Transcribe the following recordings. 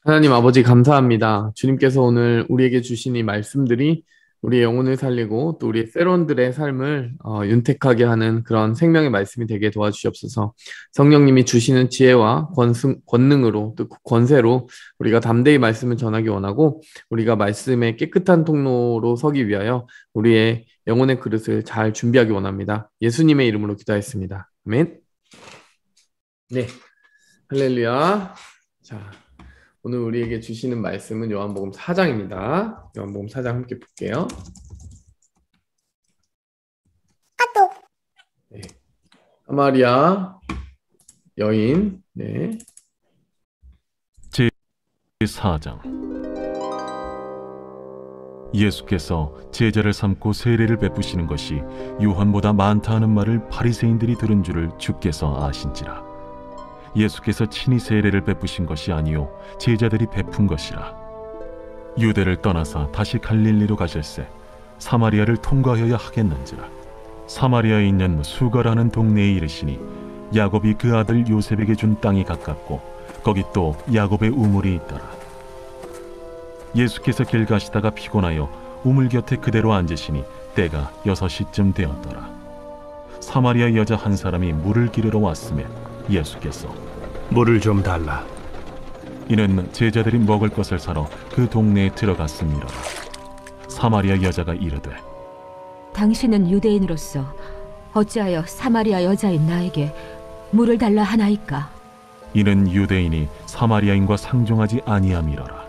하나님 아버지 감사합니다. 주님께서 오늘 우리에게 주신 이 말씀들이 우리의 영혼을 살리고 또 우리 세론들의 삶을 윤택하게 하는 그런 생명의 말씀이 되게 도와주시옵소서. 성령님이 주시는 지혜와 권능으로 또 권세로 우리가 담대히 말씀을 전하기 원하고 우리가 말씀의 깨끗한 통로로 서기 위하여 우리의 영혼의 그릇을 잘 준비하기 원합니다. 예수님의 이름으로 기도하였습니다. 아멘. 네, 할렐루야. 자. 오늘 우리에게 주시는 말씀은 요한복음 4장입니다. 요한복음 4장 함께 볼게요. 네. 사마리아 여인. 네. 제4장. 예수께서 제자를 삼고 세례를 베푸시는 것이 요한보다 많다 하는 말을 바리새인들이 들은 줄을 주께서 아신지라. 예수께서 친히 세례를 베푸신 것이 아니요 제자들이 베푼 것이라. 유대를 떠나사 다시 갈릴리로 가실새 사마리아를 통과하여야 하겠는지라. 사마리아에 있는 수가라는 동네에 이르시니 야곱이 그 아들 요셉에게 준 땅이 가깝고 거기 또 야곱의 우물이 있더라. 예수께서 길 가시다가 피곤하여 우물 곁에 그대로 앉으시니 때가 6시쯤 되었더라. 사마리아 여자 한 사람이 물을 기르러 왔음에 예수께서 물을 좀 달라. 이는 제자들이 먹을 것을 사러 그 동네에 들어갔음이로라. 사마리아 여자가 이르되 당신은 유대인으로서 어찌하여 사마리아 여자인 나에게 물을 달라 하나이까? 이는 유대인이 사마리아인과 상종하지 아니함이로라.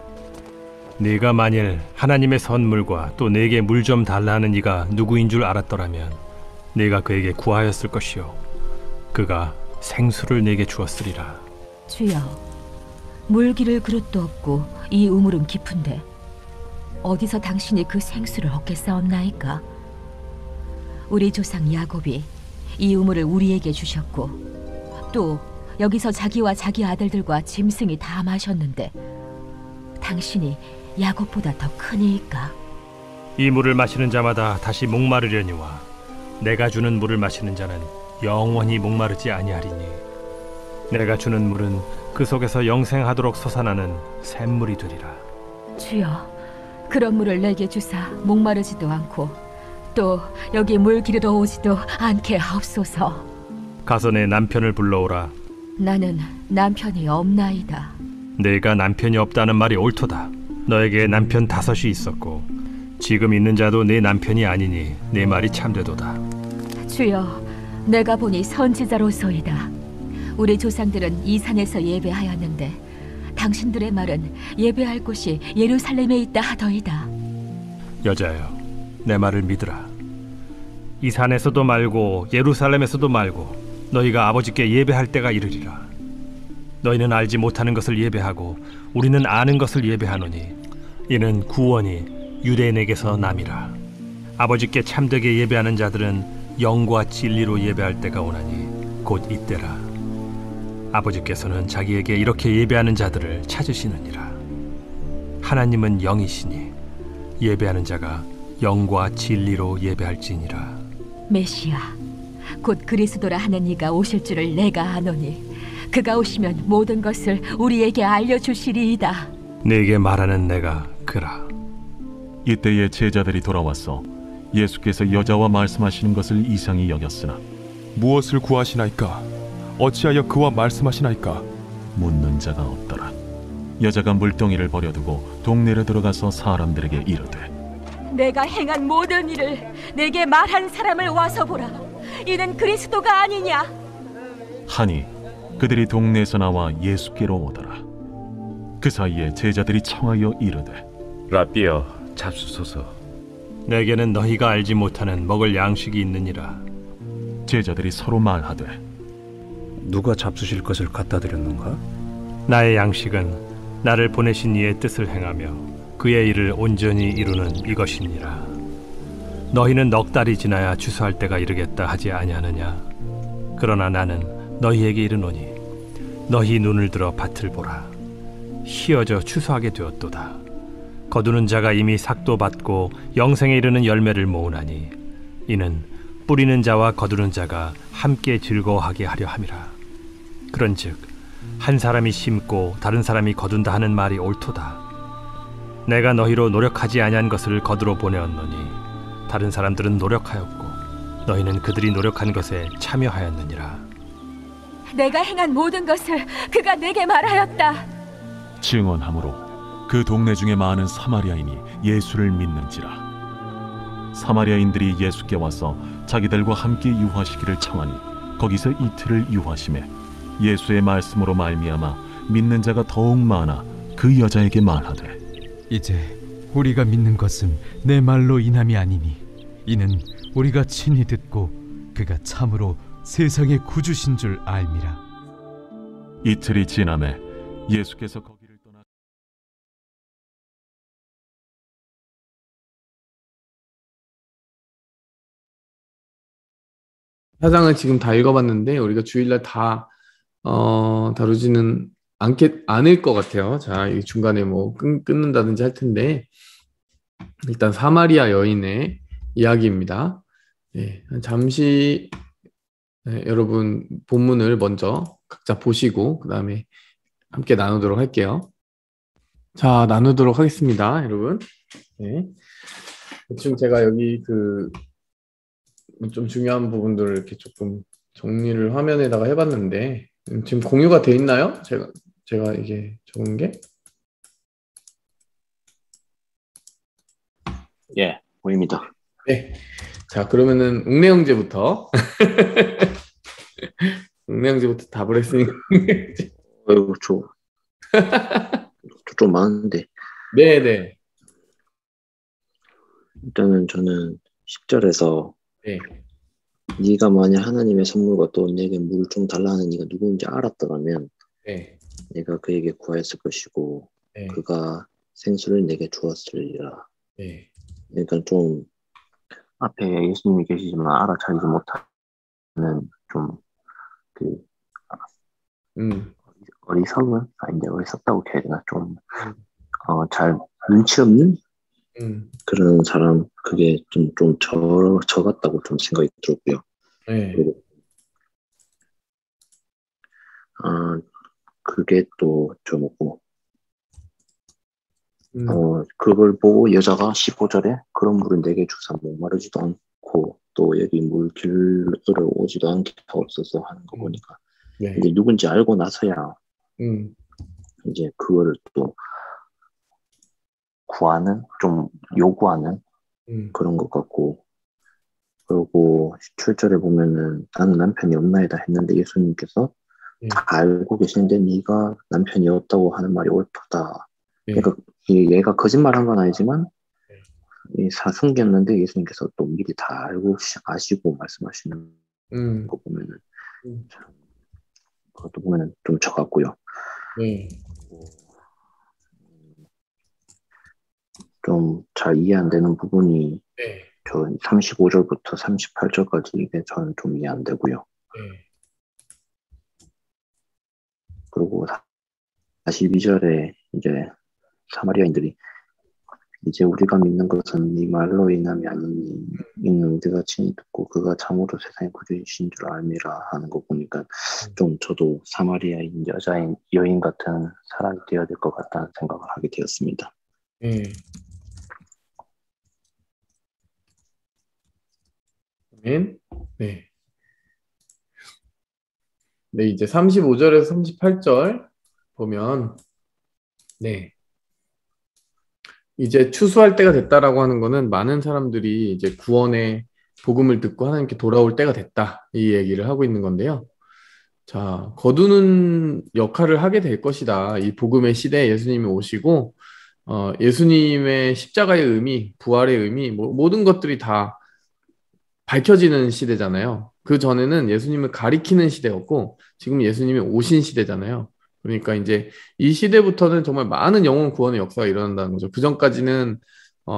네가 만일 하나님의 선물과 또 내게 물 좀 달라 하는 이가 누구인 줄 알았더라면 네가 그에게 구하였을 것이요 그가 생수를 내게 주었으리라. 주여, 물 기를 그릇도 없고 이 우물은 깊은데 어디서 당신이 그 생수를 얻겠사옵나이까? 우리 조상 야곱이 이 우물을 우리에게 주셨고 또 여기서 자기와 자기 아들들과 짐승이 다 마셨는데 당신이 야곱보다 더 크니이까? 이 물을 마시는 자마다 다시 목마르려니와 내가 주는 물을 마시는 자는 영원히 목마르지 아니하리니 내가 주는 물은 그 속에서 영생하도록 솟아나는 샘물이 되리라. 주여, 그런 물을 내게 주사 목마르지도 않고 또 여기 물 기르러 오지도 않게 하옵소서. 가서 내 남편을 불러오라. 나는 남편이 없나이다. 내가 남편이 없다는 말이 옳도다. 너에게 남편 5이 있었고 지금 있는 자도 내 남편이 아니니 내 말이 참되도다. 주여, 내가 보니 선지자로소이다. 우리 조상들은 이 산에서 예배하였는데 당신들의 말은 예배할 곳이 예루살렘에 있다 하더이다. 여자여, 내 말을 믿으라. 이 산에서도 말고 예루살렘에서도 말고 너희가 아버지께 예배할 때가 이르리라. 너희는 알지 못하는 것을 예배하고 우리는 아는 것을 예배하노니 이는 구원이 유대인에게서 남이라. 아버지께 참되게 예배하는 자들은 영과 진리로 예배할 때가 오나니 곧 이때라. 아버지께서는 자기에게 이렇게 예배하는 자들을 찾으시느니라. 하나님은 영이시니 예배하는 자가 영과 진리로 예배할지니라. 메시아, 곧 그리스도라 하는 이가 오실 줄을 내가 아노니 그가 오시면 모든 것을 우리에게 알려주시리이다. 네게 말하는 내가 그라. 이때에 제자들이 돌아와서 예수께서 여자와 말씀하시는 것을 이상히 여겼으나 무엇을 구하시나이까? 어찌하여 그와 말씀하시나이까? 묻는 자가 없더라. 여자가 물동이를 버려두고 동네로 들어가서 사람들에게 이르되 내가 행한 모든 일을 내게 말한 사람을 와서 보라. 이는 그리스도가 아니냐? 하니 그들이 동네에서 나와 예수께로 오더라. 그 사이에 제자들이 청하여 이르되 라삐여, 잡수소서. 내게는 너희가 알지 못하는 먹을 양식이 있느니라. 제자들이 서로 말하되 누가 잡수실 것을 갖다 드렸는가? 나의 양식은 나를 보내신 이의 뜻을 행하며 그의 일을 온전히 이루는 이것이니라. 너희는 넉 달이 지나야 추수할 때가 이르겠다 하지 아니하느냐? 그러나 나는 너희에게 이르노니 너희 눈을 들어 밭을 보라. 희어져 추수하게 되었도다. 거두는 자가 이미 삭도 받고 영생에 이르는 열매를 모으나니 이는 뿌리는 자와 거두는 자가 함께 즐거워하게 하려 함이라. 그런즉 한 사람이 심고 다른 사람이 거둔다 하는 말이 옳도다. 내가 너희로 노력하지 아니한 것을 거두러 보내었노니 다른 사람들은 노력하였고 너희는 그들이 노력한 것에 참여하였느니라. 내가 행한 모든 것을 그가 내게 말하였다. 증언함으로 그 동네 중에 많은 사마리아인이 예수를 믿는지라. 사마리아인들이 예수께 와서 자기들과 함께 유하시기를 청하니 거기서 이틀을 유하심에 예수의 말씀으로 말미암아 믿는 자가 더욱 많아 그 여자에게 말하되 이제 우리가 믿는 것은 내 말로 인함이 아니니 이는 우리가 친히 듣고 그가 참으로 세상의 구주신 줄 알미라. 이틀이 지남에 예수께서 거기를 떠나 사장을 지금 다 읽어봤는데 우리가 주일날 다 다루지는 않을 것 같아요. 자, 이 중간에 뭐 끊는다든지 할 텐데 일단 사마리아 여인의 이야기입니다. 네, 잠시 여러분 본문을 먼저 각자 보시고 그 다음에 함께 나누도록 할게요. 자, 나누도록 하겠습니다, 여러분. 네. 대충 제가 여기 좀 중요한 부분들을 이렇게 조금 정리를 화면에다가 해봤는데 지금 공유가 돼 있나요? 제가 이게 적은 게? 예, 보입니다. 네. 자, 그러면은 웅내 형제부터 웅내 형제부터 답을 했으니까 아이고, 좀 많은데. 네네. 일단은 저는 10절에서 네. 네가 만약 하나님의 선물과 또 내게 물 좀 달라는 네가 누구인지 알았더라면 네. 내가 그에게 구하였을 것이고 네. 그가 생수를 내게 주었으리라. 네. 그러니까 좀 앞에 예수님이 계시지만 알아차리지 못하는 좀그 어리석은 이제 어리석다고 해야 되나 좀 잘 눈치 없는 그런 사람 그게 좀 저 같다고 좀 생각이 들었고요. 네. 그리고 그게 또 저거고 그걸 보고 여자가 15절에 그런 물을 내게 주사 목마르지도 않고 또 여기 물 길으러 오지도 않게 없어서 하는 거 보니까 네. 이제 누군지 알고 나서야 이제 그거를 또 구하는 좀 요구하는 그런 것 같고 그리고 17절에 보면은 나는 남편이 없나이다 했는데 예수님께서 다 알고 계시는데 네가 남편이 없다고 하는 말이 옳다. 그러니까 얘가 거짓말한 건 아니지만 숨겼는데 예수님께서 또 미리 다 알고 아시고 말씀하시는 거 보면은 그것도 보면은 좀 저 같고요. 좀 잘 이해 안 되는 부분이 저 35절부터 38절까지 이게 저는 좀 이해 안 되고요. 그리고 42절에 이제 사마리아인들이 이제 우리가 믿는 것은 네 말로 인함이 아니니 이는 우리가 친히 듣고 그가 참으로 세상의 구주이신 줄 알미라 하는 거 보니까 좀 저도 사마리아인 여인 같은 사람이 되어야 될 것 같다는 생각을 하게 되었습니다. 네. 네, 이제 35절에서 38절 보면 네. 이제 추수할 때가 됐다라고 하는 거는 많은 사람들이 이제 구원의 복음을 듣고 하나님께 돌아올 때가 됐다. 이 얘기를 하고 있는 건데요. 자, 거두는 역할을 하게 될 것이다. 이 복음의 시대에 예수님이 오시고 예수님의 십자가의 의미, 부활의 의미, 모든 것들이 다 밝혀지는 시대잖아요. 그 전에는 예수님을 가리키는 시대였고 지금 예수님이 오신 시대잖아요. 그러니까 이제 이 시대부터는 정말 많은 영혼 구원의 역사가 일어난다는 거죠. 그 전까지는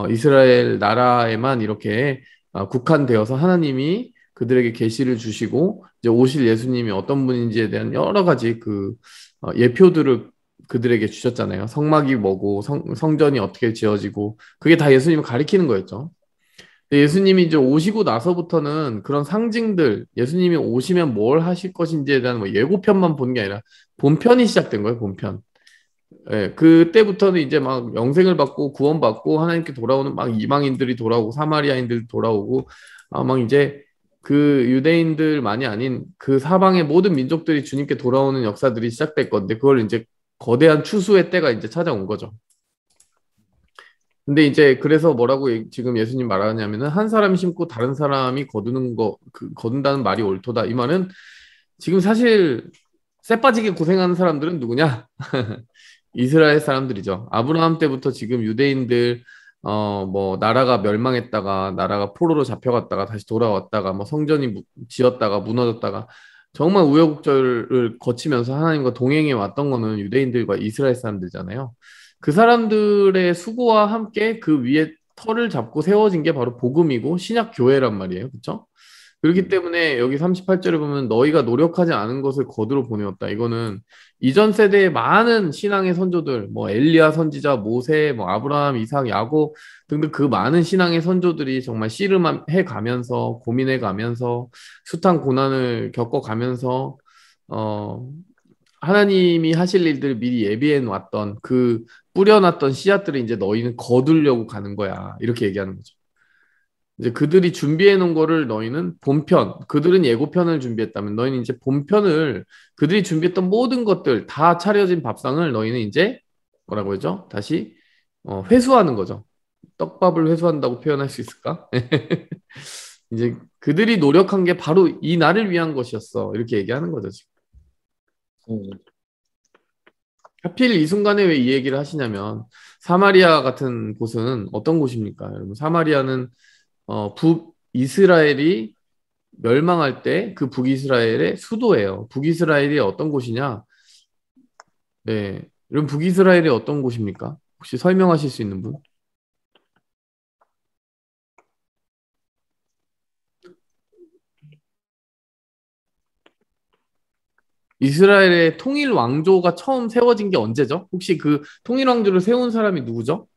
이스라엘 나라에만 이렇게 국한되어서 하나님이 그들에게 계시를 주시고 이제 오실 예수님이 어떤 분인지에 대한 여러 가지 예표들을 그들에게 주셨잖아요. 성막이 뭐고 성전이 어떻게 지어지고 그게 다 예수님을 가리키는 거였죠. 예수님이 이제 오시고 나서부터는 그런 상징들, 예수님이 오시면 뭘 하실 것인지에 대한 뭐 예고편만 본 게 아니라 본편이 시작된 거예요, 본편. 예, 그때부터는 이제 막 영생을 받고 구원받고 하나님께 돌아오는 막 이방인들이 돌아오고 사마리아인들 돌아오고 막 이제 그 유대인들만이 아닌 그 사방의 모든 민족들이 주님께 돌아오는 역사들이 시작될 건데 그걸 이제 거대한 추수의 때가 이제 찾아온 거죠. 근데 이제 그래서 뭐라고 지금 예수님 말하냐면은 한 사람이 심고 다른 사람이 거두는 거, 거둔다는 말이 옳도다. 이 말은 지금 사실 쇠 빠지게 고생하는 사람들은 누구냐? 이스라엘 사람들이죠. 아브라함 때부터 지금 유대인들 뭐 나라가 멸망했다가 나라가 포로로 잡혀갔다가 다시 돌아왔다가 뭐 성전이 지었다가 무너졌다가 정말 우여곡절을 거치면서 하나님과 동행해 왔던 거는 유대인들과 이스라엘 사람들이잖아요. 그 사람들의 수고와 함께 그 위에 터를 잡고 세워진 게 바로 복음이고 신약 교회란 말이에요. 그렇죠? 그렇기 때문에 여기 38절에 보면 너희가 노력하지 않은 것을 거두러 보내었다. 이거는 이전 세대의 많은 신앙의 선조들, 뭐 엘리야 선지자, 모세, 뭐 아브라함, 이삭, 야곱 등등 그 많은 신앙의 선조들이 정말 씨름해 가면서 고민해 가면서 숱한 고난을 겪어 가면서 하나님이 하실 일들을 미리 예비해 놨던 그 뿌려놨던 씨앗들을 이제 너희는 거두려고 가는 거야. 이렇게 얘기하는 거죠. 이제 그들이 준비해 놓은 거를 너희는 본편, 그들은 예고편을 준비했다면 너희는 이제 본편을 그들이 준비했던 모든 것들 다 차려진 밥상을 너희는 이제 뭐라고 하죠? 다시 회수하는 거죠. 떡밥을 회수한다고 표현할 수 있을까? 이제 그들이 노력한 게 바로 이 날을 위한 것이었어. 이렇게 얘기하는 거죠, 지금. 하필 이 순간에 왜 이 얘기를 하시냐면 사마리아 같은 곳은 어떤 곳입니까? 여러분, 사마리아는 북이스라엘이 멸망할 때 그 북이스라엘의 수도예요. 북이스라엘이 어떤 곳이냐? 네, 여러분 북이스라엘이 어떤 곳입니까? 혹시 설명하실 수 있는 분? 이스라엘의 통일 왕조가 처음 세워진 게 언제죠? 혹시 그 통일 왕조를 세운 사람이 누구죠?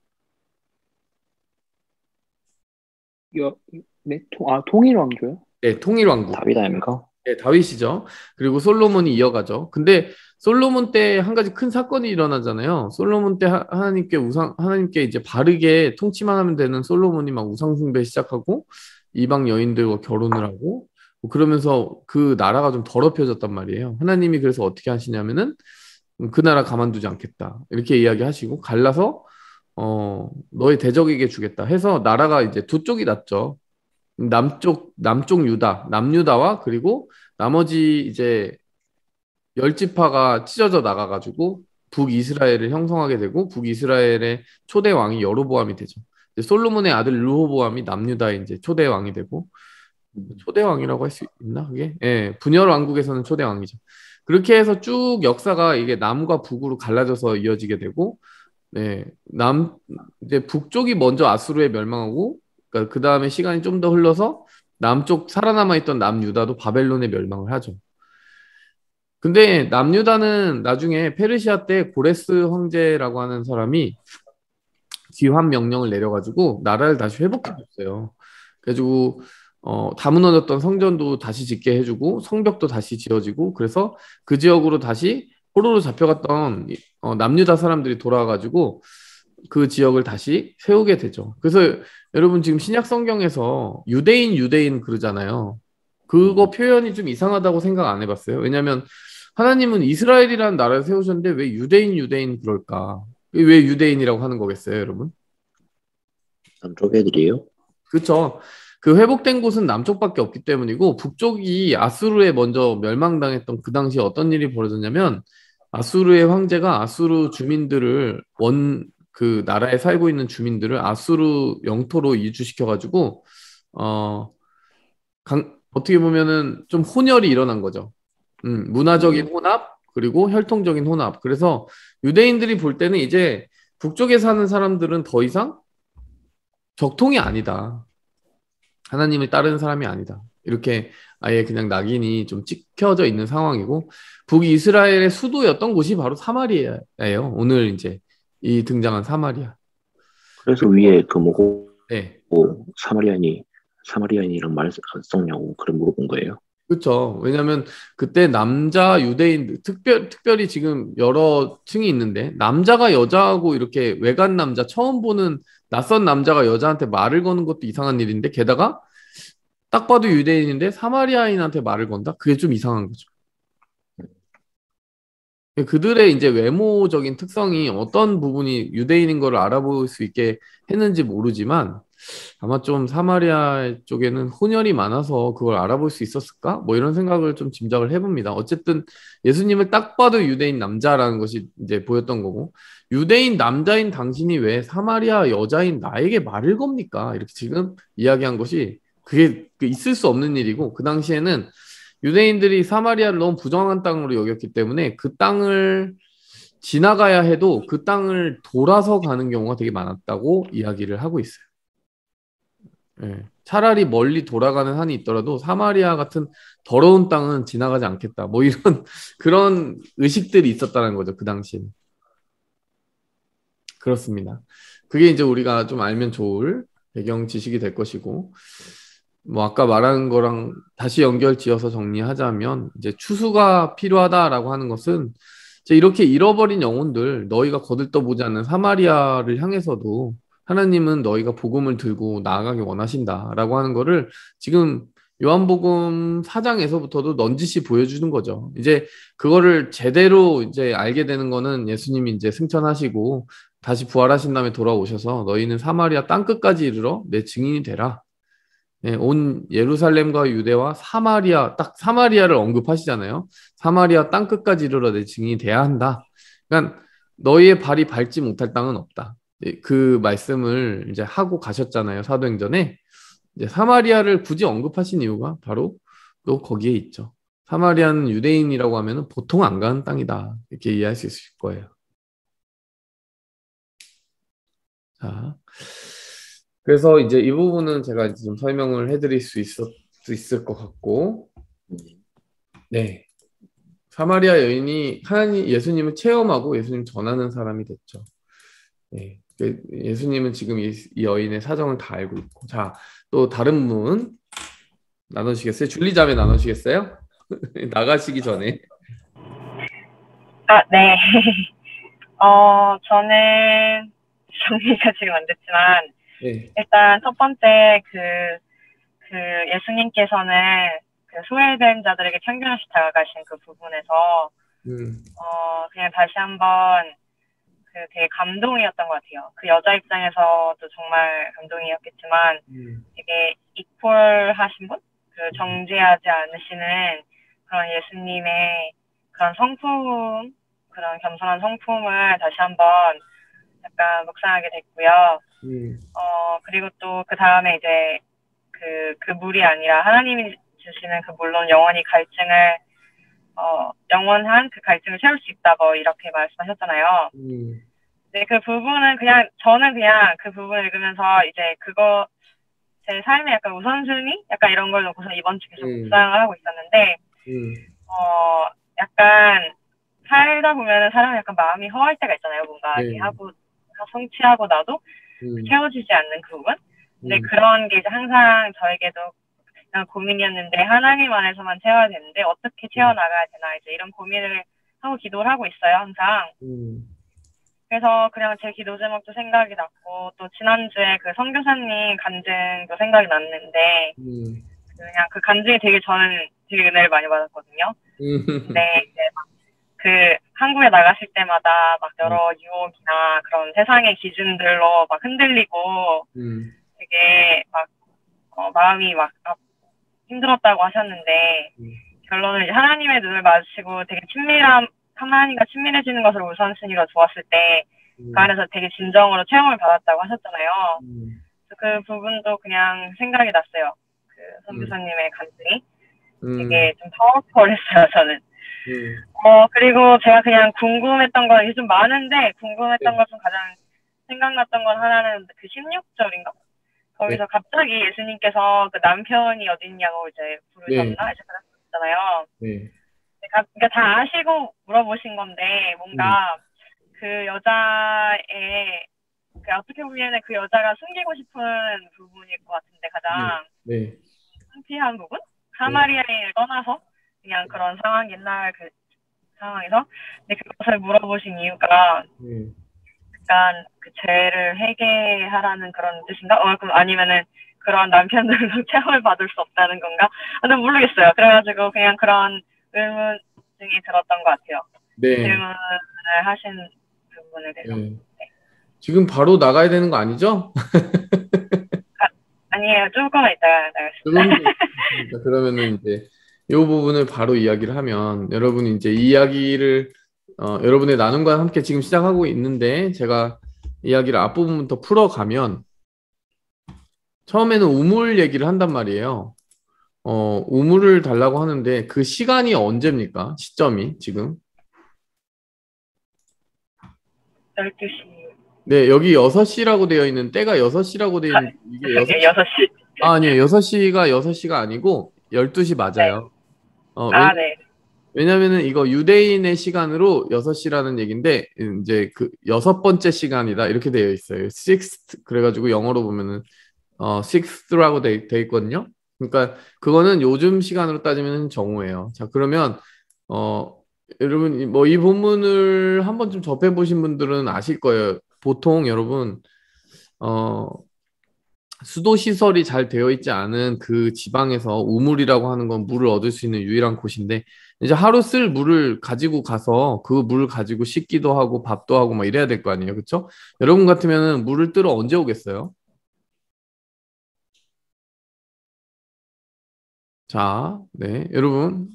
통일 왕조요? 네, 통일 왕국. 다윗 아닙니까? 네, 다윗이죠. 그리고 솔로몬이 이어가죠. 근데 솔로몬 때 한 가지 큰 사건이 일어나잖아요. 솔로몬 때 하나님께 이제 바르게 통치만 하면 되는 솔로몬이 막 우상 숭배 시작하고 이방 여인들과 결혼을 하고 뭐 그러면서 그 나라가 좀 더럽혀졌단 말이에요. 하나님이 그래서 어떻게 하시냐면은 그 나라 가만두지 않겠다. 이렇게 이야기하시고 갈라서 너의 대적에게 주겠다 해서 나라가 이제 두 쪽이 났죠. 남쪽 유다, 남유다와 그리고 나머지 이제 열 지파가 찢어져 나가가지고 북이스라엘을 형성하게 되고 북이스라엘의 초대 왕이 여로보암이 되죠. 이제 솔로몬의 아들 르호보암이 남유다의 이제 초대 왕이 되고 초대 왕이라고 할 수 있나 그게? 예, 분열 왕국에서는 초대 왕이죠. 그렇게 해서 쭉 역사가 이게 남과 북으로 갈라져서 이어지게 되고, 네, 이제 북쪽이 먼저 아수르에 멸망하고, 그러니까 그 다음에 시간이 좀 더 흘러서 남쪽 살아남아 있던 남유다도 바벨론에 멸망을 하죠. 근데 남유다는 나중에 페르시아 때 고레스 황제라고 하는 사람이 귀환 명령을 내려가지고 나라를 다시 회복해줬어요. 그래가지고 다 무너졌던 성전도 다시 짓게 해주고 성벽도 다시 지어지고 그래서 그 지역으로 다시 포로로 잡혀갔던 남유다 사람들이 돌아와가지고 그 지역을 다시 세우게 되죠. 그래서 여러분 지금 신약 성경에서 유대인 그러잖아요. 그거 표현이 좀 이상하다고 생각 안 해봤어요? 왜냐하면 하나님은 이스라엘이라는 나라를 세우셨는데 왜 유대인 그럴까? 왜 유대인이라고 하는 거겠어요, 여러분? 남쪽 애들이에요? 그렇죠. 그 회복된 곳은 남쪽밖에 없기 때문이고 북쪽이 아수르에 먼저 멸망당했던 그 당시에 어떤 일이 벌어졌냐면 아수르의 황제가 아수르 주민들을 그 나라에 살고 있는 주민들을 아수르 영토로 이주시켜가지고 어떻게 보면은 좀 혼혈이 일어난 거죠. 문화적인 혼합 그리고 혈통적인 혼합. 그래서 유대인들이 볼 때는 이제 북쪽에 사는 사람들은 더 이상 적통이 아니다. 하나님을 따르는 사람이 아니다. 이렇게 아예 그냥 낙인이 좀 찍혀져 있는 상황이고 북이스라엘의 수도였던 곳이 바로 사마리아예요. 오늘 이제 이 등장한 사마리아. 그래서 위에 그 뭐고 네. 사마리아인이랑 말 섞냐고 그런 물어본 거예요. 그렇죠. 왜냐하면 그때 남자 유대인 특별히 지금 여러 층이 있는데 남자가 여자하고 이렇게 외간 남자 처음 보는 낯선 남자가 여자한테 말을 거는 것도 이상한 일인데 게다가 딱 봐도 유대인인데 사마리아인한테 말을 건다? 그게 좀 이상한 거죠. 그들의 이제 외모적인 특성이 어떤 부분이 유대인인 걸 알아볼 수 있게 했는지 모르지만 아마 좀 사마리아 쪽에는 혼혈이 많아서 그걸 알아볼 수 있었을까? 뭐 이런 생각을 좀 짐작을 해봅니다. 어쨌든 예수님을 딱 봐도 유대인 남자라는 것이 이제 보였던 거고 유대인 남자인 당신이 왜 사마리아 여자인 나에게 말을 겁니까? 이렇게 지금 이야기한 것이 그게 있을 수 없는 일이고 그 당시에는 유대인들이 사마리아를 너무 부정한 땅으로 여겼기 때문에 그 땅을 지나가야 해도 그 땅을 돌아서 가는 경우가 되게 많았다고 이야기를 하고 있어요. 예. 차라리 멀리 돌아가는 한이 있더라도 사마리아 같은 더러운 땅은 지나가지 않겠다. 뭐 이런 그런 의식들이 있었다는 거죠. 그 당시에. 그렇습니다. 그게 이제 우리가 좀 알면 좋을 배경 지식이 될 것이고 뭐 아까 말한 거랑 다시 연결 지어서 정리하자면 이제 추수가 필요하다라고 하는 것은 이제 이렇게 잃어버린 영혼들 너희가 거들떠보지 않는 사마리아를 향해서도 하나님은 너희가 복음을 들고 나아가기 원하신다라고 하는 거를 지금 요한복음 4장에서부터도 넌지시 보여주는 거죠. 이제 그거를 제대로 이제 알게 되는 거는 예수님이 이제 승천하시고 다시 부활하신 다음에 돌아오셔서 너희는 사마리아 땅끝까지 이르러 내 증인이 되라. 네, 온 예루살렘과 유대와 사마리아, 딱 사마리아를 언급하시잖아요. 사마리아 땅끝까지 이르러 내 증인이 돼야 한다. 그러니까 너희의 발이 밟지 못할 땅은 없다. 네, 그 말씀을 이제 하고 가셨잖아요. 사도행전에. 이제 사마리아를 굳이 언급하신 이유가 바로 또 거기에 있죠. 사마리아는 유대인이라고 하면 보통 안 가는 땅이다. 이렇게 이해할 수 있을 거예요. 자. 그래서 이제 이 부분은 제가 이제 좀 설명을 해드릴 수 있을 것 같고, 네. 사마리아 여인이 하나님, 예수님을 체험하고 예수님 전하는 사람이 됐죠. 네. 예수님은 지금 이 여인의 사정을 다 알고 있고, 자, 또 다른 분 나누시겠어요? 줄리 자매 나누시겠어요? 나가시기 전에. 아, 네. 저는 정리가 지금 안 됐지만, 네. 일단 첫 번째 예수님께서는 그 소외된 자들에게 청결없이 다가가신 그 부분에서 그냥 다시 한번 되게 감동이었던 것 같아요. 그 여자 입장에서도 정말 감동이었겠지만 되게 이퀄하신 분? 그 정죄하지 않으시는 그런 예수님의 그런 성품, 그런 겸손한 성품을 다시 한번 약간 묵상하게 됐고요. 그리고 또 그 다음에 이제 그 물이 아니라 하나님이 주시는 그 물론 영원히 갈증을 영원한 그 갈증을 채울 수 있다고 이렇게 말씀하셨잖아요. 네, 그 부분은 저는 그냥 그 부분을 읽으면서 이제 그거 제 삶의 약간 우선순위? 약간 이런 걸 놓고서 이번 주 계속 묵상을 하고 있었는데 약간 살다 보면은 사람이 약간 마음이 허할 때가 있잖아요. 뭔가 이렇게 하고 성취하고 나도 채워지지 않는 그 부분? 근데 그런 게 이제 항상 저에게도 그냥 고민이었는데 하나님 안에서만 채워야 되는데 어떻게 채워나가야 되나 이제 이런 고민을 하고 기도를 하고 있어요. 항상. 그래서 그냥 제 기도 제목도 생각이 났고 또 지난주에 그 선교사님 간증도 생각이 났는데 그냥 그 간증이 저는 되게 은혜를 많이 받았거든요. 근데 이제 그 한국에 나가실 때마다 막 여러 유혹이나 그런 세상의 기준들로 막 흔들리고 되게 막 마음이 막 힘들었다고 하셨는데 결론은 이제 하나님의 눈을 마주치고 되게 하나님과 친밀해지는 것을 우선순위로 두었을 때 그 안에서 되게 진정으로 체험을 받았다고 하셨잖아요. 그 부분도 그냥 생각이 났어요. 그 선교사님의 간증이 되게 좀 파워풀했어요. 저는. 그리고 제가 그냥 궁금했던 건 이게 좀 많은데 궁금했던 것 중 가장 생각났던 건 하나는 그 16절인가? 거기서 갑자기 예수님께서 그 남편이 어딨냐고 이제 부르셨나? 이제 그랬잖아요. 그러니까 다 아시고 물어보신 건데 뭔가 그 여자의 어떻게 보면은 그 여자가 숨기고 싶은 부분일 것 같은데 가장 네. 창피한 부분? 사마리아인을 떠나서 그냥 그런 상황 옛날 그 상황에서 근데 그것을 물어보신 이유가 약간 그 죄를 회개하라는 그런 뜻인가? 그럼 아니면은 그런 남편들도 체험을 받을 수 없다는 건가? 저는 모르겠어요. 그래가지고 그냥 그런 의문증이 들었던 것 같아요. 네. 질문을 하신 부분에 대해서. 네. 지금 바로 나가야 되는 거 아니죠? 아니에요. 조금만 이따가 나가겠습니다. 그러면은 이제 이 부분을 바로 이야기를 하면 여러분이 이제 이 이야기를 여러분의 나눔과 함께 지금 시작하고 있는데 제가 이야기를 앞부분부터 풀어가면 처음에는 우물 얘기를 한단 말이에요. 우물을 달라고 하는데 그 시간이 언제입니까? 시점이 지금? 12시. 네, 여기 6시라고 되어 있는 때가 6시라고 되어 있는 이게 6시. 아니에요. 6시가 아니고 12시 맞아요. 네. 왜냐면은 이거 유대인의 시간으로 6시라는 얘기인데 이제 그 6번째 시간이다 이렇게 되어 있어요. sixth 그래가지고 영어로 보면은 sixth라고 돼 있거든요. 그러니까 그거는 요즘 시간으로 따지면 정오예요. 자, 그러면 여러분 뭐 이 본문을 한 번쯤 접해 보신 분들은 아실 거예요. 보통 여러분 수도 시설이 잘 되어 있지 않은 그 지방에서 우물이라고 하는 건 물을 얻을 수 있는 유일한 곳인데 이제 하루 쓸 물을 가지고 가서 그 물을 가지고 씻기도 하고 밥도 하고 막 이래야 될 거 아니에요. 그렇죠? 여러분 같으면은 물을 뜨러 언제 오겠어요? 자, 네, 여러분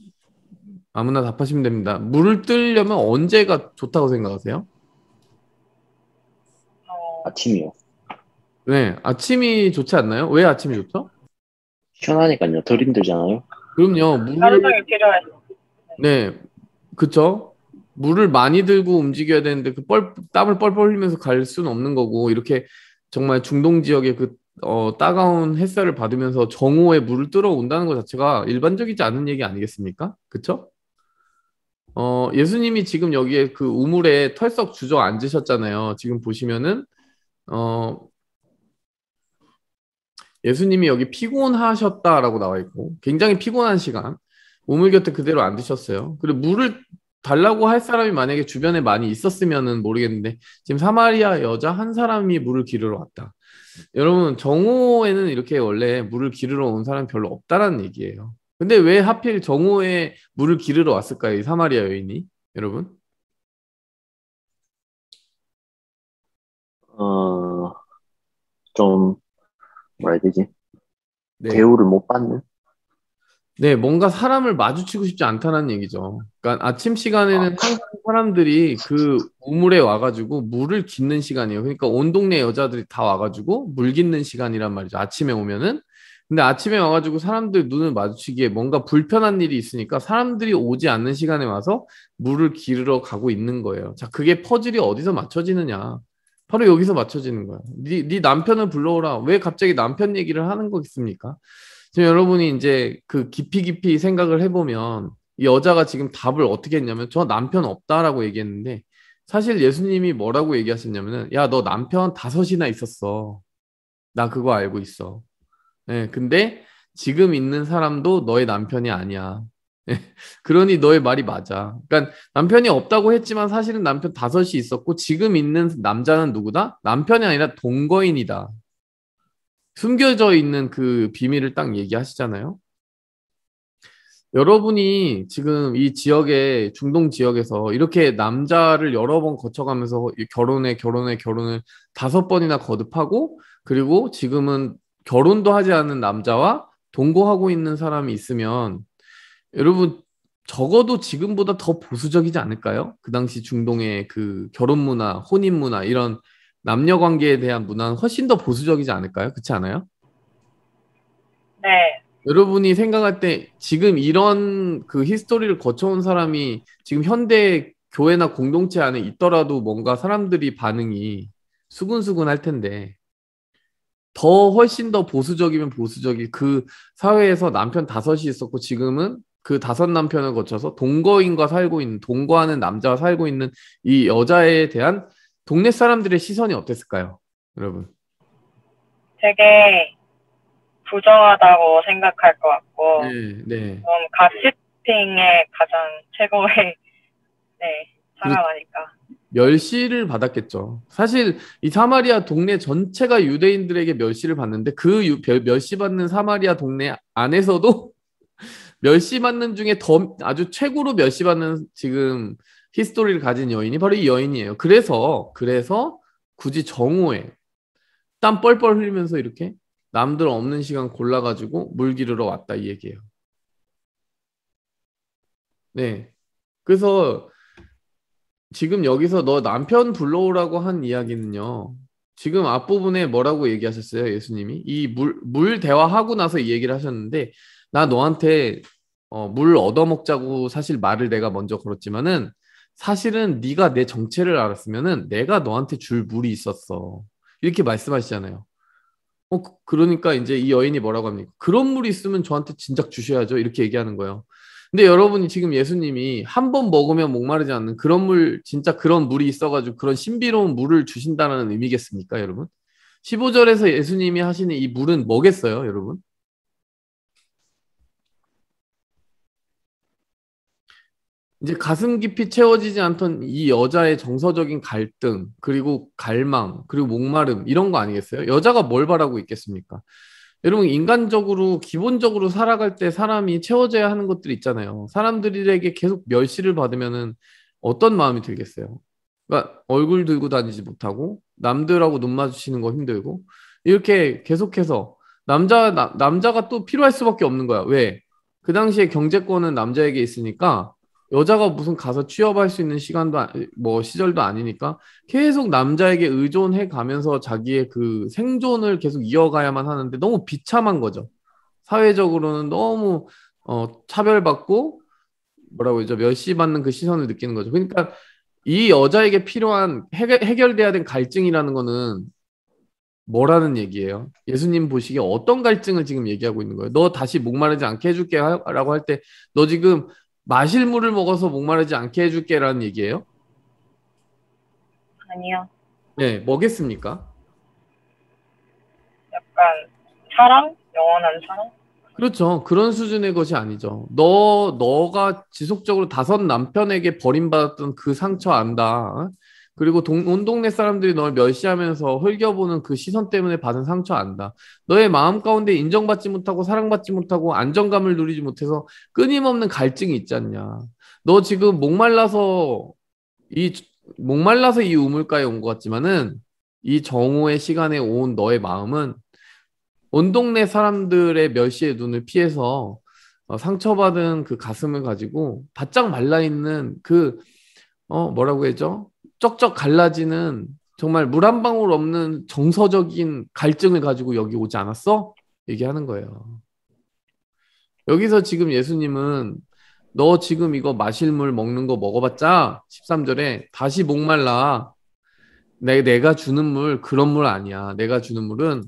아무나 답하시면 됩니다. 물을 뜨려면 언제가 좋다고 생각하세요? 아침이요. 네, 아침이 좋지 않나요? 왜 아침이 좋죠? 시원하니까요. 덜 힘들잖아요. 그럼요. 하루 종일 필요해서. 네, 그쵸? 물을 많이 들고 움직여야 되는데 땀을 뻘뻘 흘리면서 갈 수는 없는 거고 이렇게 정말 중동 지역의 그 따가운 햇살을 받으면서 정오에 물을 뜨러 온다는 것 자체가 일반적이지 않은 얘기 아니겠습니까? 그쵸? 예수님이 지금 여기에 그 우물에 털썩 주저앉으셨잖아요. 지금 보시면은 예수님이 여기 피곤하셨다라고 나와 있고 굉장히 피곤한 시간 우물 곁에 그대로 앉으셨어요. 그리고 물을 달라고 할 사람이 만약에 주변에 많이 있었으면은 모르겠는데 지금 사마리아 여자 한 사람이 물을 기르러 왔다. 여러분 정오에는 이렇게 원래 물을 기르러 온 사람이 별로 없다라는 얘기예요. 근데 왜 하필 정오에 물을 기르러 왔을까요? 이 사마리아 여인이 여러분? 좀 뭐라 해야 되지? 네. 대우를 못 받는? 네, 뭔가 사람을 마주치고 싶지 않다는 얘기죠. 그러니까 아침 시간에는 항상 사람들이 그 우물에 와가지고 물을 깃는 시간이에요. 그러니까 온 동네 여자들이 다 와가지고 물 깃는 시간이란 말이죠. 아침에 오면은. 근데 아침에 와가지고 사람들 눈을 마주치기에 뭔가 불편한 일이 있으니까 사람들이 오지 않는 시간에 와서 물을 기르러 가고 있는 거예요. 자, 그게 퍼즐이 어디서 맞춰지느냐? 바로 여기서 맞춰지는 거야. 네 남편을 불러오라. 왜 갑자기 남편 얘기를 하는 거겠습니까? 지금 여러분이 이제 그 깊이 생각을 해보면 이 여자가 지금 답을 어떻게 했냐면 저 남편 없다라고 얘기했는데 사실 예수님이 뭐라고 얘기하셨냐면은 야, 너 남편 5이나 있었어. 나 그거 알고 있어. 네, 근데 지금 있는 사람도 너의 남편이 아니야. 그러니 너의 말이 맞아. 그러니까 남편이 없다고 했지만 사실은 남편 5이 있었고 지금 있는 남자는 누구다? 남편이 아니라 동거인이다. 숨겨져 있는 그 비밀을 딱 얘기하시잖아요. 여러분이 지금 이 지역에 중동 지역에서 이렇게 남자를 여러 번 거쳐가면서 결혼을 5번이나 거듭하고 그리고 지금은 결혼도 하지 않은 남자와 동거하고 있는 사람이 있으면 여러분 적어도 지금보다 더 보수적이지 않을까요? 그 당시 중동의 그 결혼 문화, 혼인 문화 이런 남녀 관계에 대한 문화는 훨씬 더 보수적이지 않을까요? 그렇지 않아요? 네. 여러분이 생각할 때 지금 이런 그 히스토리를 거쳐온 사람이 지금 현대 교회나 공동체 안에 있더라도 뭔가 사람들이 반응이 수근수근 할 텐데 더 훨씬 더 보수적이면 보수적이 그 사회에서 남편 5이 있었고 지금은 그 5 남편을 거쳐서 동거인과 살고 있는 동거하는 남자와 살고 있는 이 여자에 대한 동네 사람들의 시선이 어땠을까요? 여러분? 되게 부정하다고 생각할 것 같고, 네. 좀 가시핑의 가장 최고의 사람하니까. 멸시를 받았겠죠. 사실 이 사마리아 동네 전체가 유대인들에게 멸시를 받는데 그 멸시받는 사마리아 동네 안에서도 멸시받는 중에 더 아주 최고로 멸시받는 지금 히스토리를 가진 여인이 바로 이 여인이에요. 그래서 굳이 정오에 땀 뻘뻘 흘리면서 이렇게 남들 없는 시간 골라가지고 물 기르러 왔다 이 얘기예요. 네. 그래서 지금 여기서 너 남편 불러오라고 한 이야기는요. 지금 앞부분에 뭐라고 얘기하셨어요, 예수님이? 이 물 대화하고 나서 이 얘기를 하셨는데, 나 너한테 물 얻어먹자고 사실 말을 내가 먼저 걸었지만은 사실은 네가 내 정체를 알았으면은 내가 너한테 줄 물이 있었어. 이렇게 말씀하시잖아요. 그러니까 이제 이 여인이 뭐라고 합니까? 그런 물이 있으면 저한테 진작 주셔야죠. 이렇게 얘기하는 거예요. 근데 여러분이 지금 예수님이 한 번 먹으면 목마르지 않는 그런 물, 진짜 그런 물이 있어가지고 그런 신비로운 물을 주신다는 의미겠습니까, 여러분? 15절에서 예수님이 하시는 이 물은 뭐겠어요, 여러분? 이제 가슴 깊이 채워지지 않던 이 여자의 정서적인 갈등, 그리고 갈망, 그리고 목마름, 이런 거 아니겠어요? 여자가 뭘 바라고 있겠습니까? 여러분, 인간적으로 기본적으로 살아갈 때 사람이 채워져야 하는 것들이 있잖아요. 사람들에게 계속 멸시를 받으면은 어떤 마음이 들겠어요? 그러니까 얼굴 들고 다니지 못하고 남들하고 눈 마주치는 거 힘들고 이렇게 계속해서 남자가 또 필요할 수밖에 없는 거야. 왜? 그 당시에 경제권은 남자에게 있으니까 여자가 무슨 가서 취업할 수 있는 시간도 뭐 시절도 아니니까 계속 남자에게 의존해 가면서 자기의 그 생존을 계속 이어가야만 하는데 너무 비참한 거죠. 사회적으로는 너무 차별받고 뭐라고 하죠? 멸시받는 그 시선을 느끼는 거죠. 그러니까 이 여자에게 필요한 해결돼야 될 갈증이라는 거는 뭐라는 얘기예요? 예수님 보시기에 어떤 갈증을 지금 얘기하고 있는 거예요? 너 다시 목마르지 않게 해줄게 라고 할 때 너 지금 마실 물을 먹어서 목마르지 않게 해줄게 라는 얘기예요? 아니요. 네, 뭐겠습니까? 약간 사랑? 영원한 사랑? 그렇죠. 그런 수준의 것이 아니죠. 너가 지속적으로 5 남편에게 버림받았던 그 상처 안다. 어? 그리고 온 동네 사람들이 널 멸시하면서 흘겨보는 그 시선 때문에 받은 상처 안다. 너의 마음 가운데 인정받지 못하고 사랑받지 못하고 안정감을 누리지 못해서 끊임없는 갈증이 있지 않냐. 너 지금 목말라서 이 우물가에 온 것 같지만은 이 정오의 시간에 온 너의 마음은 온 동네 사람들의 멸시의 눈을 피해서 상처받은 그 가슴을 가지고 바짝 말라있는 그 뭐라고 해야죠? 쩍쩍 갈라지는 정말 물 한 방울 없는 정서적인 갈증을 가지고 여기 오지 않았어? 얘기하는 거예요. 여기서 지금 예수님은 너 지금 이거 마실 물 먹는 거 먹어봤자 13절에 다시 목말라. 내가 주는 물 그런 물 아니야. 내가 주는 물은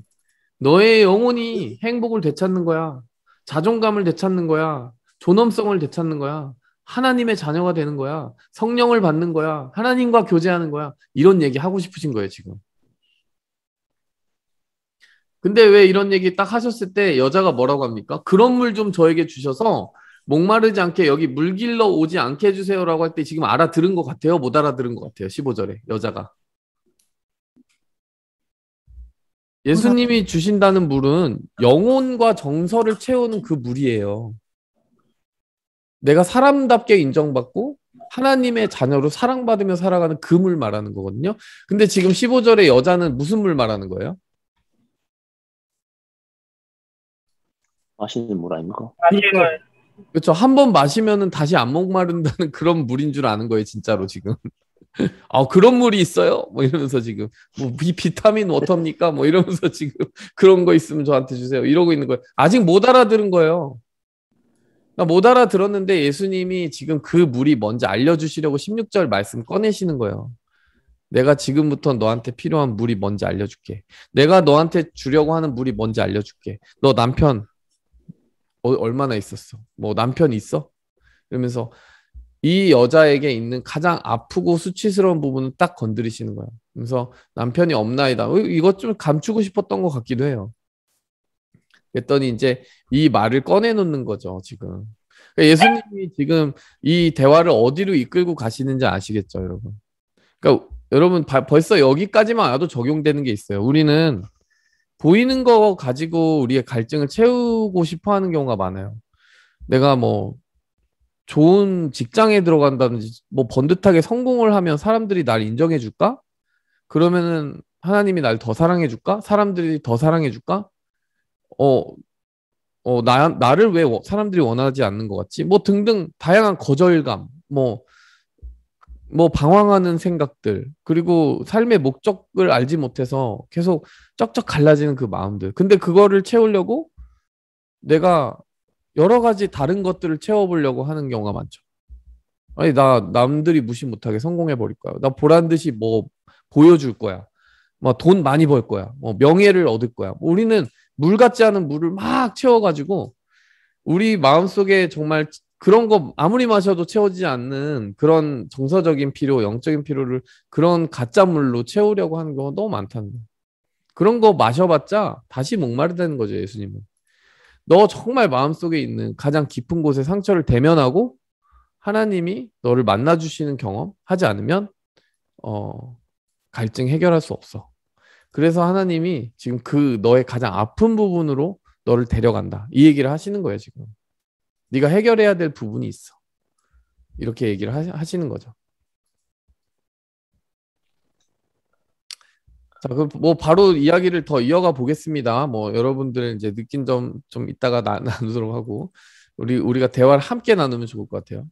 너의 영혼이 행복을 되찾는 거야. 자존감을 되찾는 거야. 존엄성을 되찾는 거야. 하나님의 자녀가 되는 거야. 성령을 받는 거야. 하나님과 교제하는 거야. 이런 얘기 하고 싶으신 거예요, 지금. 근데 왜 이런 얘기 딱 하셨을 때 여자가 뭐라고 합니까? 그런 물 좀 저에게 주셔서 목마르지 않게 여기 물 길러 오지 않게 해주세요라고 할 때 지금 알아들은 것 같아요? 못 알아들은 것 같아요? 15절에 여자가. 예수님이 주신다는 물은 영혼과 정서를 채우는 그 물이에요. 내가 사람답게 인정받고 하나님의 자녀로 사랑받으며 살아가는 그 물 말하는 거거든요. 근데 지금 15절에 여자는 무슨 물 말하는 거예요? 마시는 물 아닙니까? 마실 그렇죠. 한 번 마시면은 다시 안 목마른다는 그런 물인 줄 아는 거예요, 진짜로 지금. 그런 물이 있어요? 뭐 이러면서 지금 뭐 비타민 워터입니까? 뭐 이러면서 지금 그런 거 있으면 저한테 주세요. 이러고 있는 거예요. 아직 못 알아들은 거예요. 못 알아들었는데 예수님이 지금 그 물이 뭔지 알려주시려고 16절 말씀 꺼내시는 거예요. 내가 지금부터 너한테 필요한 물이 뭔지 알려줄게. 내가 너한테 주려고 하는 물이 뭔지 알려줄게. 너 남편 얼마나 있었어? 뭐 남편 있어? 이러면서 이 여자에게 있는 가장 아프고 수치스러운 부분을 딱 건드리시는 거예요. 그래서 남편이 없나이다. 이것 좀 감추고 싶었던 것 같기도 해요. 그랬더니 이제 이 말을 꺼내놓는 거죠, 지금. 그러니까 예수님이 지금 이 대화를 어디로 이끌고 가시는지 아시겠죠, 여러분? 그러니까 여러분 벌써 여기까지만 와도 적용되는 게 있어요. 우리는 보이는 거 가지고 우리의 갈증을 채우고 싶어 하는 경우가 많아요. 내가 뭐 좋은 직장에 들어간다든지 뭐 번듯하게 성공을 하면 사람들이 날 인정해 줄까? 그러면은 하나님이 날 더 사랑해 줄까? 사람들이 더 사랑해 줄까? 나를 왜 사람들이 원하지 않는 것 같지? 뭐 등등 다양한 거절감, 뭐 방황하는 생각들, 그리고 삶의 목적을 알지 못해서 계속 쩍쩍 갈라지는 그 마음들. 근데 그거를 채우려고 내가 여러 가지 다른 것들을 채워보려고 하는 경우가 많죠. 아니, 나 남들이 무시 못하게 성공해 버릴 거야. 나 보란 듯이 뭐 보여줄 거야. 뭐 돈 많이 벌 거야. 뭐 명예를 얻을 거야. 우리는 물 같지 않은 물을 막 채워가지고 우리 마음속에 정말 그런 거 아무리 마셔도 채워지지 않는 그런 정서적인 필요, 영적인 필요를 그런 가짜 물로 채우려고 하는 경우가 너무 많다는 거예요. 그런 거 마셔봤자 다시 목마르다는 거죠, 예수님은. 너 정말 마음속에 있는 가장 깊은 곳의 상처를 대면하고 하나님이 너를 만나주시는 경험 하지 않으면 갈증 해결할 수 없어. 그래서 하나님이 지금 그 너의 가장 아픈 부분으로 너를 데려간다. 이 얘기를 하시는 거예요, 지금. 네가 해결해야 될 부분이 있어. 이렇게 얘기를 하시는 거죠. 자, 그럼 뭐 바로 이야기를 더 이어가 보겠습니다. 뭐 여러분들 이제 느낀 점 좀 이따가 나누도록 하고 우리가 대화를 함께 나누면 좋을 것 같아요.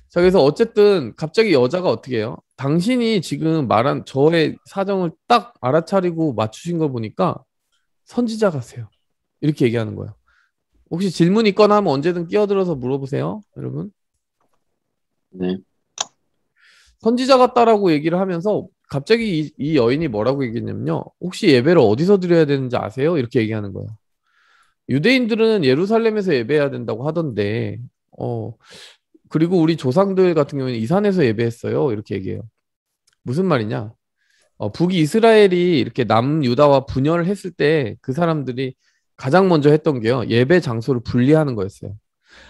자, 그래서 어쨌든 갑자기 여자가 어떻게 해요? 당신이 지금 말한 저의 사정을 딱 알아차리고 맞추신 걸 보니까 선지자 같아요. 이렇게 얘기하는 거예요. 혹시 질문 있거나 하면 언제든 끼어들어서 물어보세요, 여러분. 네. 선지자 같다라고 얘기를 하면서 갑자기 이 여인이 뭐라고 얘기했냐면요. 혹시 예배를 어디서 드려야 되는지 아세요? 이렇게 얘기하는 거예요. 유대인들은 예루살렘에서 예배해야 된다고 하던데, 그리고 우리 조상들 같은 경우는 이 산에서 예배했어요. 이렇게 얘기해요. 무슨 말이냐? 북이스라엘이 이렇게 남유다와 분열을 했을 때 그 사람들이 가장 먼저 했던 게요. 예배 장소를 분리하는 거였어요.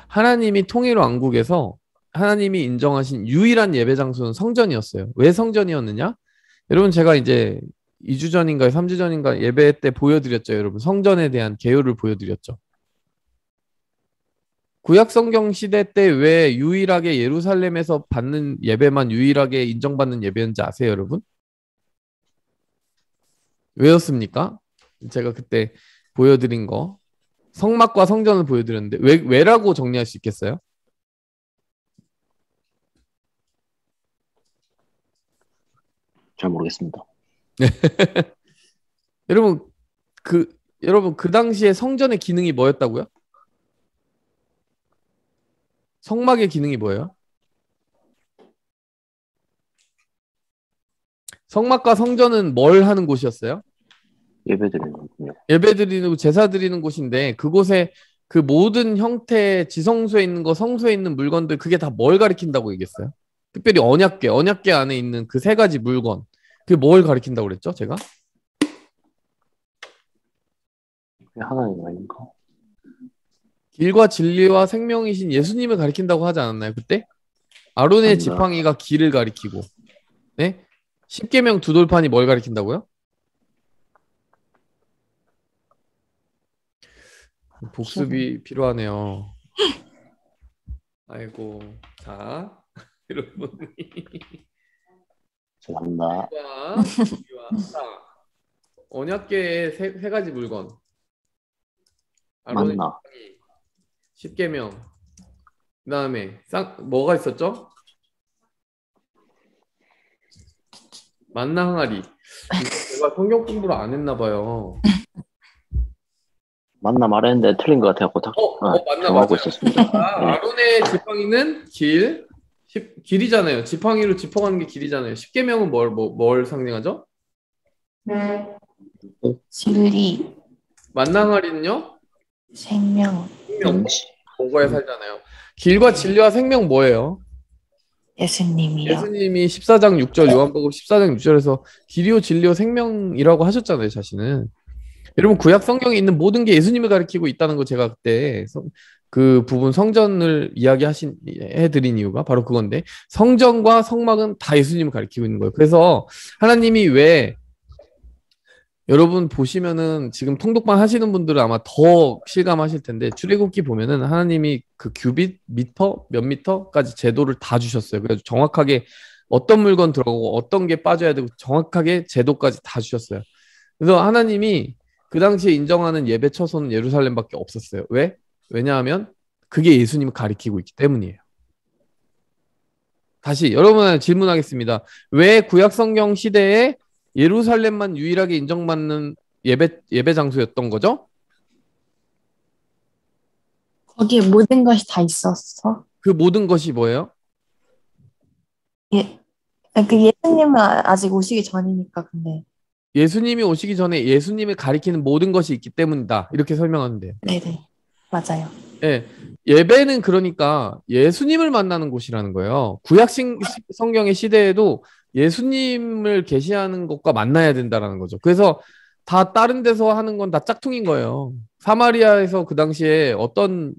하나님이 통일 왕국에서 하나님이 인정하신 유일한 예배 장소는 성전이었어요. 왜 성전이었느냐? 여러분 제가 이제 2주 전인가 3주 전인가 예배 때 보여드렸죠. 여러분 성전에 대한 개요를 보여드렸죠. 구약 성경 시대 때 왜 유일하게 예루살렘에서 받는 예배만 유일하게 인정받는 예배인지 아세요, 여러분? 왜였습니까? 제가 그때 보여드린 거 성막과 성전을 보여드렸는데 왜라고 정리할 수 있겠어요? 잘 모르겠습니다. 여러분 그 당시에 성전의 기능이 뭐였다고요? 성막의 기능이 뭐예요? 성막과 성전은 뭘 하는 곳이었어요? 예배드리는 곳이요. 예배드리는 제사 드리는 곳인데 그곳에 그 모든 형태의 지성소에 있는 거, 성소에 있는 물건들 그게 다 뭘 가리킨다고 얘기했어요? 특별히 언약궤 안에 있는 그 세 가지 물건 그게 뭘 가리킨다고 그랬죠, 제가? 하나님 아닌가? 길과 진리와 생명이신 예수님을 가리킨다고 하지 않았나요, 그때? 아론의 아닌가? 지팡이가 길을 가리키고, 네? 십계명 두 돌판이 뭘 가리킨다고요? 복습이 필요하네요. 아이고, 자, 여러분. 죄송합니다. 언약궤의 세 가지 물건. 만나. 십계명. 그다음에 뭐가 있었죠? 만나 항아리. 제가 성경 공부를 안 했나 봐요. 만나 말했는데 틀린 것 같아요. 만나 정하고 맞아요. 있었습니다. 네. 아론의 지팡이는 길이잖아요. 지팡이로 짚어가는 게 길이잖아요. 십계명은 뭘 상징하죠? 진리, 만나 항아리는요? 생명, 공과에 살잖아요. 길과 진리와 생명 뭐예요? 예수님이요. 예수님이 14장 6절 요한복음 14장 6절에서 길이요 진리요 생명이라고 하셨잖아요, 자신은. 여러분 구약 성경에 있는 모든 게 예수님을 가리키고 있다는 거 제가 그때 그 부분 성전을 해드린 이유가 바로 그건데 성전과 성막은 다 예수님을 가리키고 있는 거예요. 그래서 하나님이 왜 여러분 보시면은 지금 통독방 하시는 분들은 아마 더 실감하실 텐데 출애굽기 보면은 하나님이 그 규빗, 미터, 몇 미터까지 제도를 다 주셨어요. 그래서 정확하게 어떤 물건 들어가고 어떤 게 빠져야 되고 정확하게 제도까지 다 주셨어요. 그래서 하나님이 그 당시에 인정하는 예배 처소는 예루살렘밖에 없었어요. 왜? 왜냐하면 그게 예수님을 가리키고 있기 때문이에요. 다시 여러분한테 질문하겠습니다. 왜 구약 성경 시대에 예루살렘만 유일하게 인정받는 예배 장소였던 거죠? 거기에 모든 것이 다 있었어. 그 모든 것이 뭐예요? 그 예수님은 아직 오시기 전이니까 근데. 예수님이 오시기 전에 예수님을 가리키는 모든 것이 있기 때문이다. 이렇게 설명하면 돼요. 네네. 맞아요. 예, 예배는 그러니까 예수님을 만나는 곳이라는 거예요. 구약 성경의 시대에도 예수님을 계시하는 것과 만나야 된다라는 거죠. 그래서 다 다른 데서 하는 건 다 짝퉁인 거예요. 사마리아에서 그 당시에 어떤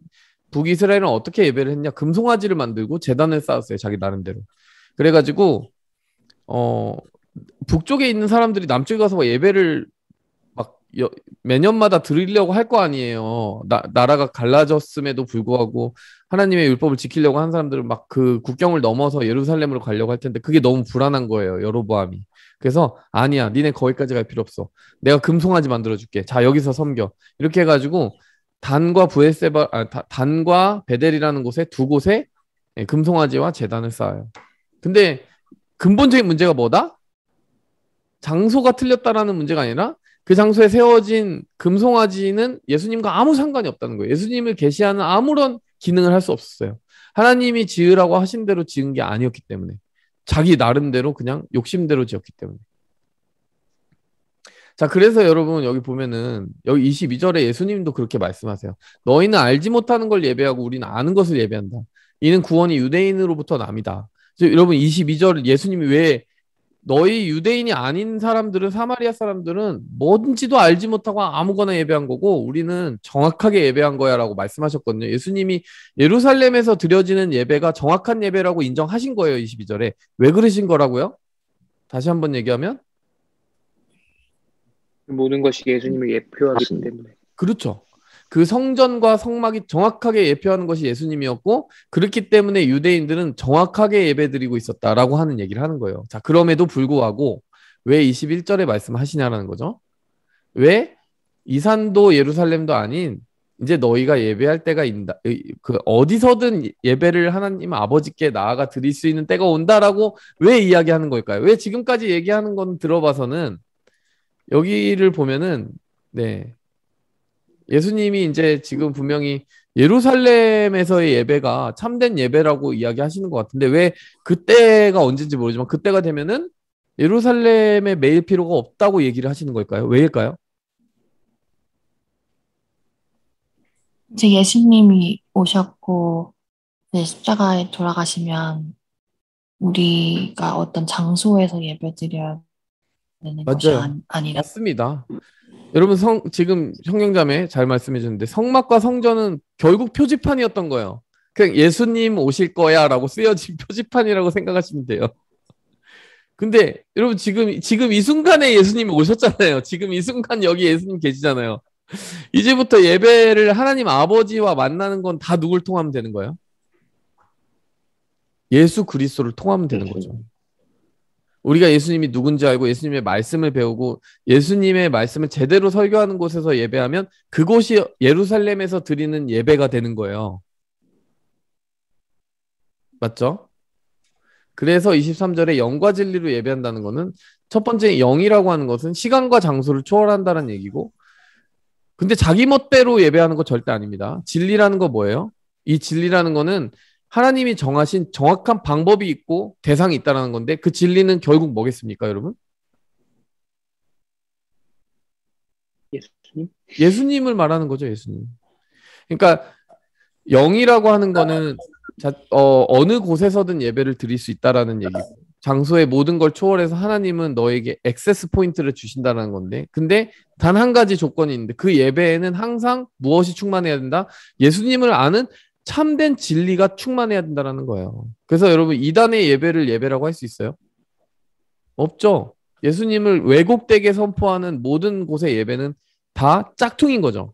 북이스라엘은 어떻게 예배를 했냐? 금송아지를 만들고 제단을 쌓았어요. 자기 나름대로. 그래가지고 북쪽에 있는 사람들이 남쪽에 가서 예배를 막 매년마다 드리려고 할 거 아니에요. 나라가 갈라졌음에도 불구하고 하나님의 율법을 지키려고 한 사람들은 막 그 국경을 넘어서 예루살렘으로 가려고 할 텐데 그게 너무 불안한 거예요. 여로보암이. 그래서 아니야, 니네 거기까지 갈 필요 없어. 내가 금송아지 만들어줄게. 자, 여기서 섬겨. 이렇게 해가지고 단과 단과 베델이라는 곳에 두 곳에 금송아지와 제단을 쌓아요. 근데 근본적인 문제가 뭐다? 장소가 틀렸다라는 문제가 아니라 그 장소에 세워진 금송아지는 예수님과 아무 상관이 없다는 거예요. 예수님을 계시하는 아무런 기능을 할 수 없었어요. 하나님이 지으라고 하신 대로 지은 게 아니었기 때문에. 자기 나름대로 그냥 욕심대로 지었기 때문에. 자, 그래서 여러분 여기 보면은 여기 22절에 예수님도 그렇게 말씀하세요. 너희는 알지 못하는 걸 예배하고 우리는 아는 것을 예배한다. 이는 구원이 유대인으로부터 남이다. 여러분 22절 예수님이 왜 너희 유대인이 아닌 사람들은 사마리아 사람들은 뭔지도 알지 못하고 아무거나 예배한 거고 우리는 정확하게 예배한 거야 라고 말씀하셨거든요. 예수님이 예루살렘에서 드려지는 예배가 정확한 예배라고 인정하신 거예요. 22절에. 왜 그러신 거라고요? 다시 한번 얘기하면 모든 것이 예수님을 예표하기 때문에. 그렇죠. 그 성전과 성막이 정확하게 예표하는 것이 예수님이었고 그렇기 때문에 유대인들은 정확하게 예배드리고 있었다라고 하는 얘기를 하는 거예요. 자, 그럼에도 불구하고 왜 21절에 말씀하시냐라는 거죠. 왜 이산도 예루살렘도 아닌 이제 너희가 예배할 때가 있다. 그 어디서든 예배를 하나님 아버지께 나아가 드릴 수 있는 때가 온다라고 왜 이야기하는 걸까요? 왜 지금까지 얘기하는 건 들어봐서는 여기를 보면은 예수님이 이제 지금 분명히 예루살렘에서의 예배가 참된 예배라고 이야기하시는 것 같은데 왜 그때가 언제인지 모르지만 그때가 되면은 예루살렘에 매일 필요가 없다고 얘기를 하시는 걸까요? 왜일까요? 이제 예수님이 오셨고 이제 십자가에 돌아가시면 우리가 어떤 장소에서 예배드려야 되는 것이 아니라. 맞습니다. 여러분 지금 형경자매 잘 말씀해 주셨는데 성막과 성전은 결국 표지판이었던 거예요. 그냥 예수님 오실 거야 라고 쓰여진 표지판이라고 생각하시면 돼요. 근데 여러분 지금 이 순간에 예수님이 오셨잖아요. 지금 이 순간 여기 예수님 계시잖아요. 이제부터 예배를 하나님 아버지와 만나는 건 다 누굴 통하면 되는 거예요? 예수 그리스도를 통하면 되는 거죠. 우리가 예수님이 누군지 알고 예수님의 말씀을 배우고 예수님의 말씀을 제대로 설교하는 곳에서 예배하면 그곳이 예루살렘에서 드리는 예배가 되는 거예요. 맞죠? 그래서 23절에 영과 진리로 예배한다는 것은 첫 번째 영이라고 하는 것은 시간과 장소를 초월한다는 얘기고 근데 자기 멋대로 예배하는 거 절대 아닙니다. 진리라는 거 뭐예요? 이 진리라는 거는 하나님이 정하신 정확한 방법이 있고 대상이 있다는 건데 그 진리는 결국 뭐겠습니까, 여러분? 예수님? 예수님을 말하는 거죠, 예수님. 그러니까 영이라고 하는 거는 어느 곳에서든 예배를 드릴 수 있다라는 얘기고 장소의 모든 걸 초월해서 하나님은 너에게 액세스 포인트를 주신다는 건데 근데 단 한 가지 조건이 있는데 그 예배에는 항상 무엇이 충만해야 된다? 예수님을 아는 참된 진리가 충만해야 된다는 거예요. 그래서 여러분 이단의 예배를 예배라고 할 수 있어요? 없죠. 예수님을 왜곡되게 선포하는 모든 곳의 예배는 다 짝퉁인 거죠.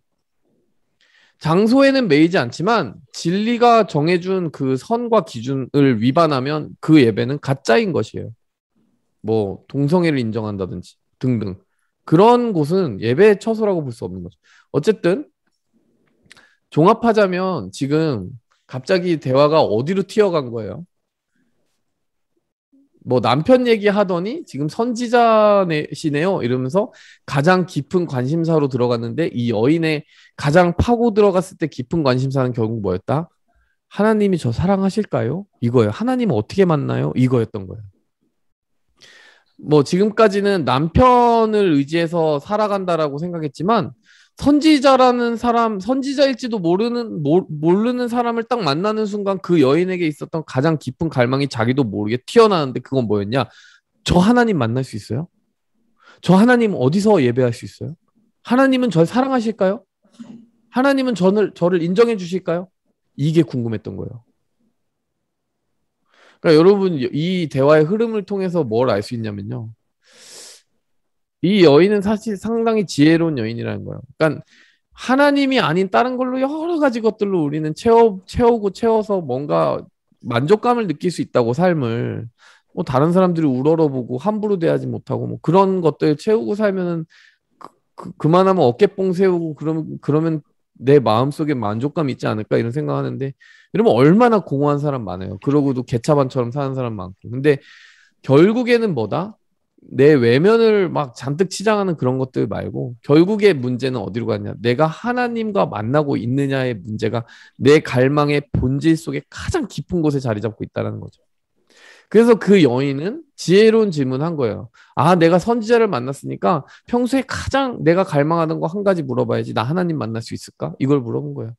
장소에는 매이지 않지만 진리가 정해준 그 선과 기준을 위반하면 그 예배는 가짜인 것이에요. 뭐 동성애를 인정한다든지 등등. 그런 곳은 예배의 처소라고 볼 수 없는 거죠. 어쨌든 종합하자면 지금 갑자기 대화가 어디로 튀어간 거예요? 뭐 남편 얘기하더니 지금 선지자시네요 이러면서 가장 깊은 관심사로 들어갔는데 이 여인의 가장 파고 들어갔을 때 깊은 관심사는 결국 뭐였다? 하나님이 저 사랑하실까요? 이거예요. 하나님은 어떻게 만나요? 이거였던 거예요. 뭐 지금까지는 남편을 의지해서 살아간다라고 생각했지만 선지자라는 사람, 선지자일지도 모르는 사람을 딱 만나는 순간 그 여인에게 있었던 가장 깊은 갈망이 자기도 모르게 튀어나왔는데 그건 뭐였냐? 저 하나님 만날 수 있어요? 저 하나님 어디서 예배할 수 있어요? 하나님은 저를 사랑하실까요? 하나님은 저를 인정해 주실까요? 이게 궁금했던 거예요. 그러니까 여러분 이 대화의 흐름을 통해서 뭘 알 수 있냐면요. 이 여인은 사실 상당히 지혜로운 여인이라는 거예요. 그러니까 하나님이 아닌 다른 걸로 여러 가지 것들로 우리는 채워서 뭔가 만족감을 느낄 수 있다고 삶을 뭐 다른 사람들이 우러러보고 함부로 대하지 못하고 뭐 그런 것들 채우고 살면은 그만하면 어깨뽕 세우고 그러면 내 마음속에 만족감이 있지 않을까 이런 생각하는데 여러분 얼마나 공허한 사람 많아요. 그러고도 개차반처럼 사는 사람 많고. 근데 결국에는 뭐다? 내 외면을 막 잔뜩 치장하는 그런 것들 말고 결국의 문제는 어디로 갔냐? 내가 하나님과 만나고 있느냐의 문제가 내 갈망의 본질 속에 가장 깊은 곳에 자리 잡고 있다는 거죠. 그래서 그 여인은 지혜로운 질문을 한 거예요. 아, 내가 선지자를 만났으니까 평소에 가장 내가 갈망하는 거 한 가지 물어봐야지. 나 하나님 만날 수 있을까? 이걸 물어본 거예요.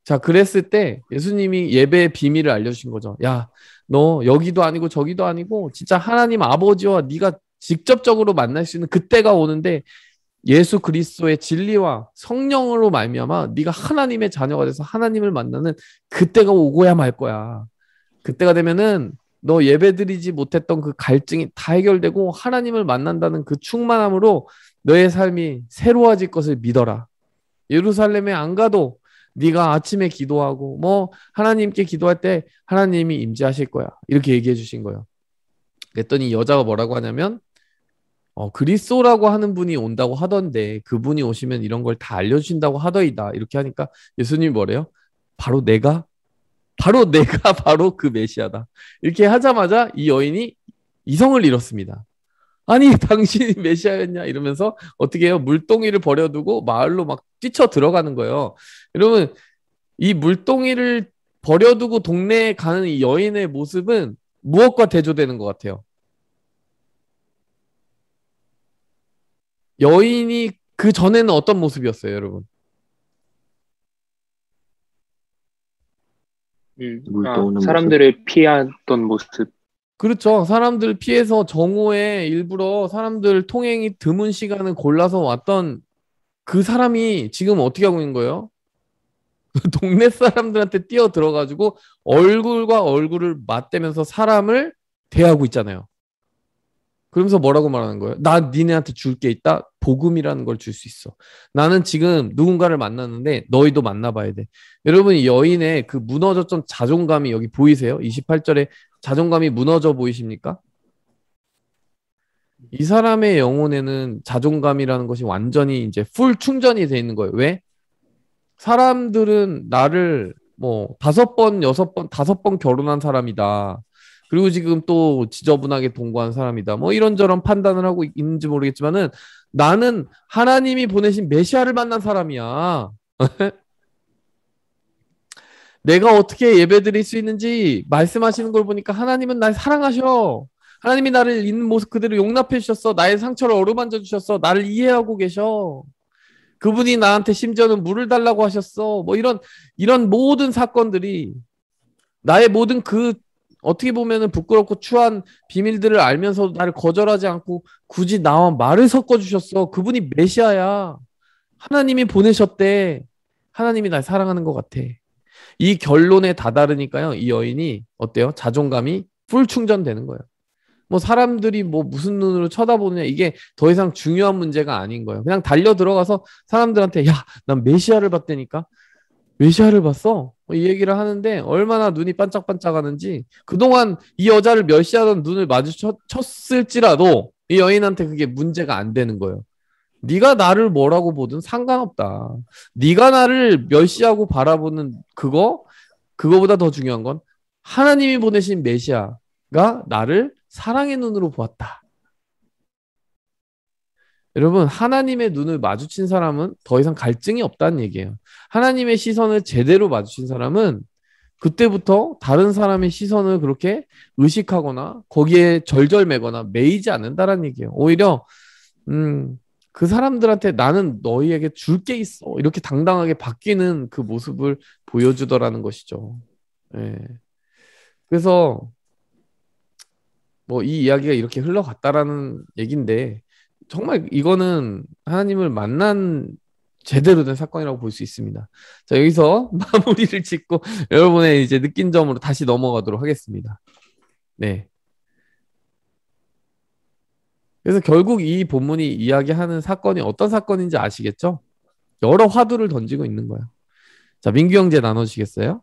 자, 그랬을 때 예수님이 예배의 비밀을 알려주신 거죠. 야, 너 여기도 아니고 저기도 아니고 진짜 하나님 아버지와 네가 직접적으로 만날 수 있는 그때가 오는데 예수 그리스도의 진리와 성령으로 말미암아 네가 하나님의 자녀가 돼서 하나님을 만나는 그때가 오고야 말 거야. 그때가 되면은 너 예배드리지 못했던 그 갈증이 다 해결되고 하나님을 만난다는 그 충만함으로 너의 삶이 새로워질 것을 믿어라. 예루살렘에 안 가도 네가 아침에 기도하고 뭐 하나님께 기도할 때 하나님이 임재하실 거야. 이렇게 얘기해 주신 거예요. 그랬더니 여자가 뭐라고 하냐면 그리스도라고 하는 분이 온다고 하던데 그분이 오시면 이런 걸 다 알려주신다고 하더이다. 이렇게 하니까 예수님이 뭐래요? 바로 내가 바로 그 메시아다. 이렇게 하자마자 이 여인이 이성을 잃었습니다. 아니 당신이 메시아였냐 이러면서 어떻게 해요? 물동이를 버려두고 마을로 막 뛰쳐 들어가는 거예요. 여러분 이 물동이를 버려두고 동네에 가는 이 여인의 모습은 무엇과 대조되는 것 같아요? 여인이 그 전에는 어떤 모습이었어요, 여러분? 사람들을 피하던 모습. 그렇죠. 사람들 피해서 정오에 일부러 사람들 통행이 드문 시간을 골라서 왔던 그 사람이 지금 어떻게 하고 있는 거예요? 동네 사람들한테 뛰어 들어가지고 얼굴과 얼굴을 맞대면서 사람을 대하고 있잖아요. 그러면서 뭐라고 말하는 거예요? 나 니네한테 줄 게 있다. 복음이라는 걸 줄 수 있어. 나는 지금 누군가를 만났는데 너희도 만나봐야 돼. 여러분 이 여인의 그 무너졌던 자존감이 여기 보이세요? 28절에 자존감이 무너져 보이십니까? 이 사람의 영혼에는 자존감이라는 것이 완전히 이제 풀 충전이 돼 있는 거예요. 왜? 사람들은 나를 뭐 5번, 6번, 5번 결혼한 사람이다. 그리고 지금 또 지저분하게 동거한 사람이다. 뭐 이런저런 판단을 하고 있는지 모르겠지만은 나는 하나님이 보내신 메시아를 만난 사람이야. 내가 어떻게 예배드릴 수 있는지 말씀하시는 걸 보니까 하나님은 날 사랑하셔. 하나님이 나를 있는 모습 그대로 용납해 주셨어. 나의 상처를 어루만져 주셨어. 나를 이해하고 계셔. 그분이 나한테 심지어는 물을 달라고 하셨어. 뭐 이런 모든 사건들이 나의 모든 그 어떻게 보면은 부끄럽고 추한 비밀들을 알면서도 나를 거절하지 않고 굳이 나와 말을 섞어주셨어. 그분이 메시아야. 하나님이 보내셨대. 하나님이 날 사랑하는 것 같아. 이 결론에 다다르니까요. 이 여인이 어때요? 자존감이 풀 충전되는 거예요. 뭐 사람들이 뭐 무슨 눈으로 쳐다보느냐 이게 더 이상 중요한 문제가 아닌 거예요. 그냥 달려 들어가서 사람들한테 야, 난 메시아를 봤다니까. 메시아를 봤어? 이 얘기를 하는데 얼마나 눈이 반짝반짝하는지 그동안 이 여자를 멸시하던 눈을 마주쳤을지라도 이 여인한테 그게 문제가 안 되는 거예요. 네가 나를 뭐라고 보든 상관없다. 네가 나를 멸시하고 바라보는 그거보다 더 중요한 건 하나님이 보내신 메시아가 나를 사랑의 눈으로 보았다. 여러분, 하나님의 눈을 마주친 사람은 더 이상 갈증이 없다는 얘기예요. 하나님의 시선을 제대로 마주친 사람은 그때부터 다른 사람의 시선을 그렇게 의식하거나 거기에 절절매거나 매이지 않는다라는 얘기예요. 오히려 그 사람들한테 나는 너희에게 줄 게 있어. 이렇게 당당하게 바뀌는 그 모습을 보여주더라는 것이죠. 예. 그래서 뭐 이 이야기가 이렇게 흘러갔다라는 얘기인데 정말 이거는 하나님을 만난 제대로 된 사건이라고 볼 수 있습니다. 자, 여기서 마무리를 짓고 여러분의 이제 느낀 점으로 다시 넘어가도록 하겠습니다. 네. 그래서 결국 이 본문이 이야기하는 사건이 어떤 사건인지 아시겠죠? 여러 화두를 던지고 있는 거예요. 자, 민규 형제 나눠주시겠어요?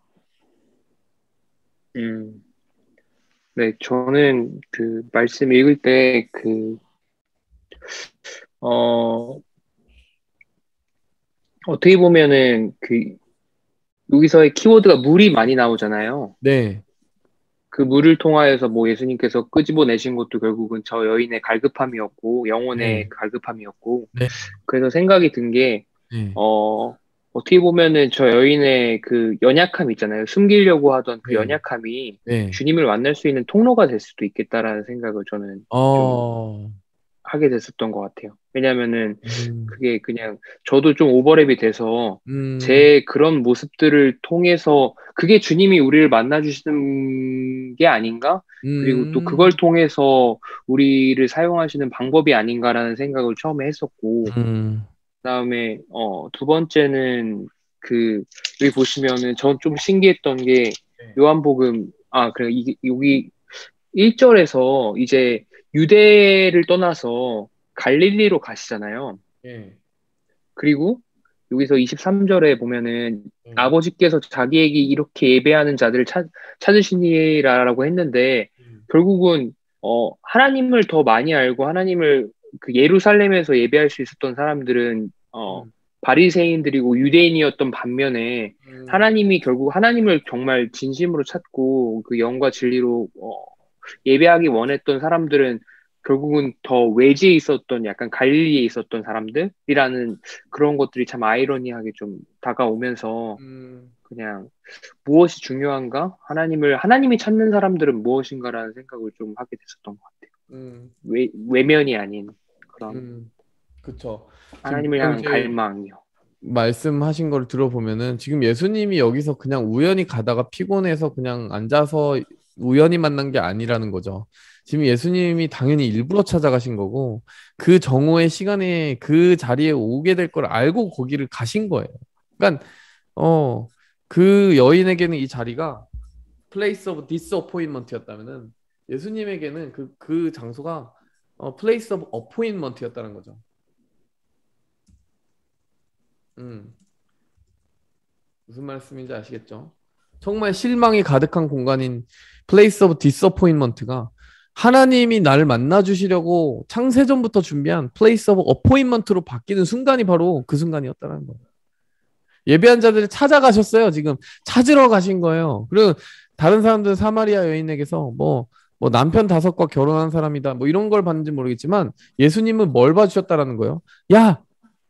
네, 저는 그 말씀 읽을 때 어떻게 보면은 여기서의 키워드가 물이 많이 나오잖아요. 네. 그 물을 통하여서 뭐 예수님께서 끄집어내신 것도 결국은 저 여인의 갈급함이었고 영혼의 갈급함이었고 네. 그래서 생각이 든 게 어떻게 보면은 저 여인의 그 연약함 있잖아요. 숨기려고 하던 그 연약함이 주님을 만날 수 있는 통로가 될 수도 있겠다라는 생각을 저는 좀 하게 됐었던 것 같아요. 왜냐면은 그게 그냥 저도 좀 오버랩이 돼서 제 그런 모습들을 통해서 그게 주님이 우리를 만나주시는 게 아닌가? 그리고 또 그걸 통해서 우리를 사용하시는 방법이 아닌가라는 생각을 처음에 했었고 그다음에 두 번째는 여기 보시면은 전 좀 신기했던 게 요한복음 그래 여기 1절에서 이제 유대를 떠나서 갈릴리로 가시잖아요. 그리고 여기서 23절에 보면은 아버지께서 자기에게 이렇게 예배하는 자들을 찾으시니라라고 했는데 결국은 하나님을 더 많이 알고 하나님을 그 예루살렘에서 예배할 수 있었던 사람들은 바리새인들이고 유대인이었던 반면에 하나님이 결국 하나님을 정말 진심으로 찾고 그 영과 진리로 예배하기 원했던 사람들은 결국은 더 외지에 있었던 약간 갈릴리에 있었던 사람들이라는 그런 것들이 참 아이러니하게 좀 다가오면서 그냥 무엇이 중요한가? 하나님이 찾는 사람들은 무엇인가라는 생각을 좀 하게 됐었던 것 같아요. 외면이 아닌 그런 그쵸. 하나님을 향한 갈망이요. 말씀하신 걸 들어보면은 지금 예수님이 여기서 그냥 우연히 가다가 피곤해서 그냥 앉아서 우연히 만난 게 아니라는 거죠. 지금 예수님이 당연히 일부러 찾아가신 거고 그 정오의 시간에 그 자리에 오게 될 걸 알고 거기를 가신 거예요. 그러니까 그 여인에게는 이 자리가 place of disappointment였다면은 예수님에게는 그 장소가 place of appointment였다는 거죠. 무슨 말씀인지 아시겠죠? 정말 실망이 가득한 공간인 place of disappointment가 하나님이 나를 만나주시려고 창세전부터 준비한 place of appointment로 바뀌는 순간이 바로 그 순간이었다는 거예요. 예배한 자들을 찾아가셨어요. 지금 찾으러 가신 거예요. 그리고 다른 사람들은 사마리아 여인에게서 뭐 남편 5과 결혼한 사람이다 뭐 이런 걸 봤는지 모르겠지만 예수님은 뭘 봐주셨다라는 거예요. 야,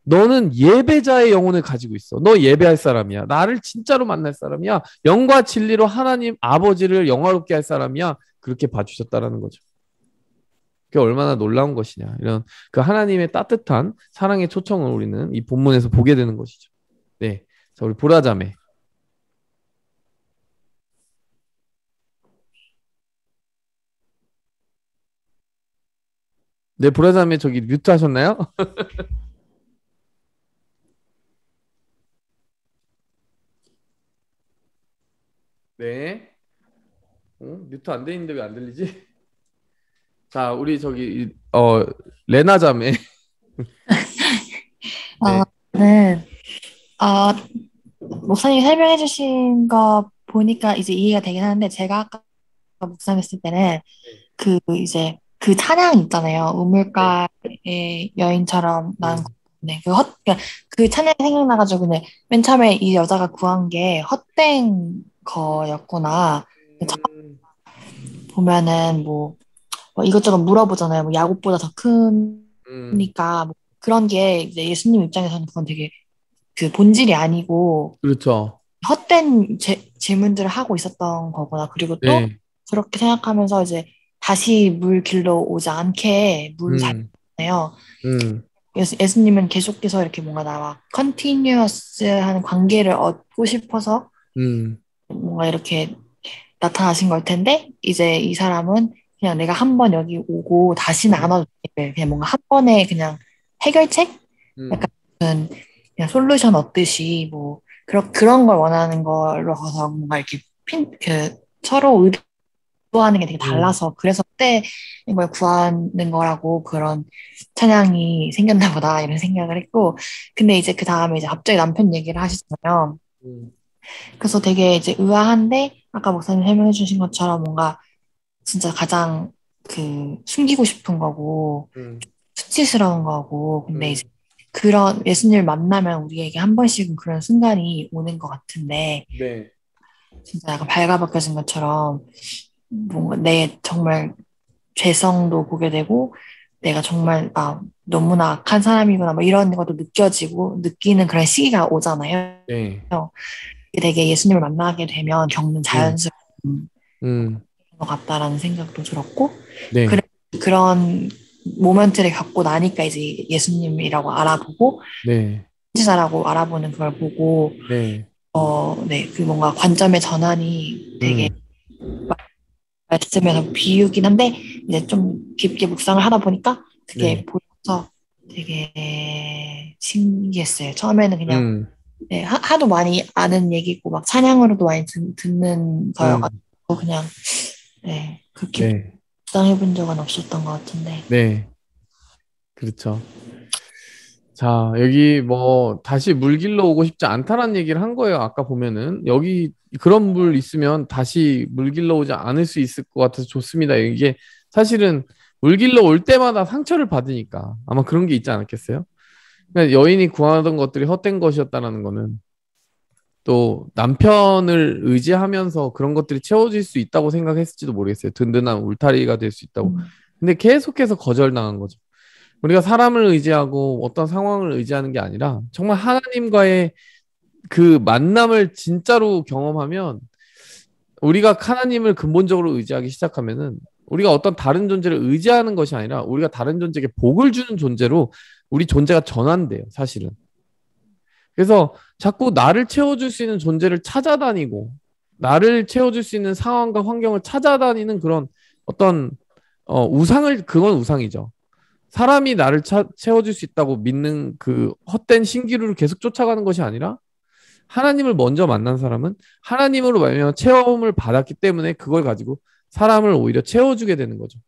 너는 예배자의 영혼을 가지고 있어. 너 예배할 사람이야. 나를 진짜로 만날 사람이야. 영과 진리로 하나님 아버지를 영화롭게 할 사람이야. 그렇게 봐주셨다라는 거죠. 그게 얼마나 놀라운 것이냐. 이런 그 하나님의 따뜻한 사랑의 초청을 우리는 이 본문에서 보게 되는 것이죠. 네, 자 우리 보라자매. 네, 보라자매 저기 뮤트 하셨나요? 네. 뮤트 안 돼 있는데 왜 안 들리지? 자, 우리 저기 레나 자매. 네. 목사님이 설명해 주신 거 보니까 이제 이해가 되긴 하는데, 제가 아까 묵상했을 때는 이제 그 찬양 있잖아요. 우물가의 여인처럼 난 네, 그러니까 그 찬양이 생각나가지고, 근데 맨 처음에 이 여자가 구한 게 헛된 거였구나. 보면은 뭐 이것저것 물어보잖아요. 뭐 야곱보다 더 크니까 뭐 그런 게 이제 예수님 입장에서는 그건 되게 그 본질이 아니고, 그렇죠. 헛된 질문들을 하고 있었던 거구나. 그리고 또 네. 그렇게 생각하면서 이제 다시 물 길러 오지 않게 물을 잘 예수님은 계속해서 이렇게 뭔가 나와 컨티뉴어스한 관계를 얻고 싶어서 뭔가 이렇게 나타나신 걸 텐데, 이제 이 사람은 그냥 내가 한 번 여기 오고 다시는 안 와도 돼. 그냥 뭔가 한 번에 그냥 해결책? 약간 그냥 솔루션 얻듯이 뭐 그런 걸 원하는 걸로서 뭔가 이렇게 서로 의도하는 게 되게 달라서, 그래서 그때 이걸 구하는 거라고 그런 찬양이 생겼나 보다 이런 생각을 했고, 근데 이제 그 다음에 이제 갑자기 남편 얘기를 하시잖아요. 그래서 되게 이제 의아한데, 아까 목사님 설명해 주신 것처럼 뭔가 진짜 가장 숨기고 싶은 거고 수치스러운 거고, 근데 이제 그런 예수님을 만나면 우리에게 한 번씩은 그런 순간이 오는 것 같은데, 네. 진짜 약간 발가벗겨진 것처럼 뭔가 내 정말 죄성도 보게 되고, 내가 정말 너무나 악한 사람이구나 뭐 이런 것도 느끼는 그런 시기가 오잖아요. 네. 되게 예수님을 만나게 되면 겪는 자연스러운 것 같다라는 생각도 들었고, 네. 그런 모멘트를 겪고 나니까 이제 예수님이라고 알아보고, 신지사라고 알아보는 그걸 보고, 네, 그 뭔가 관점의 전환이 되게 말씀에서 비유긴 한데 이제 좀 깊게 묵상을 하다 보니까 그게 보여서 되게 신기했어요. 처음에는 그냥 하도 많이 아는 얘기고 막 찬양으로도 많이 듣는 거여가지고 그냥 그렇게 묵상해본 적은 없었던 것 같은데. 네, 그렇죠. 자, 여기 뭐 다시 물 길러 오고 싶지 않다라는 얘기를 한 거예요. 아까 보면은 여기 그런 물 있으면 다시 물 길러 오지 않을 수 있을 것 같아서 좋습니다. 이게 사실은 물 길러 올 때마다 상처를 받으니까 아마 그런 게 있지 않았겠어요? 그러니까 여인이 구하던 것들이 헛된 것이었다는 거는 또 남편을 의지하면서 그런 것들이 채워질 수 있다고 생각했을지도 모르겠어요. 든든한 울타리가 될 수 있다고. 근데 계속해서 거절당한 거죠. 우리가 사람을 의지하고 어떤 상황을 의지하는 게 아니라 정말 하나님과의 그 만남을 진짜로 경험하면, 우리가 하나님을 근본적으로 의지하기 시작하면은 우리가 어떤 다른 존재를 의지하는 것이 아니라 우리가 다른 존재에게 복을 주는 존재로 우리 존재가 전환돼요, 사실은. 그래서 자꾸 나를 채워줄 수 있는 존재를 찾아다니고 나를 채워줄 수 있는 상황과 환경을 찾아다니는 그런 어떤 그건 우상이죠. 사람이 나를 채워줄 수 있다고 믿는 그 헛된 신기루를 계속 쫓아가는 것이 아니라, 하나님을 먼저 만난 사람은 하나님으로 말미암아 체험을 받았기 때문에 그걸 가지고 사람을 오히려 채워주게 되는 거죠.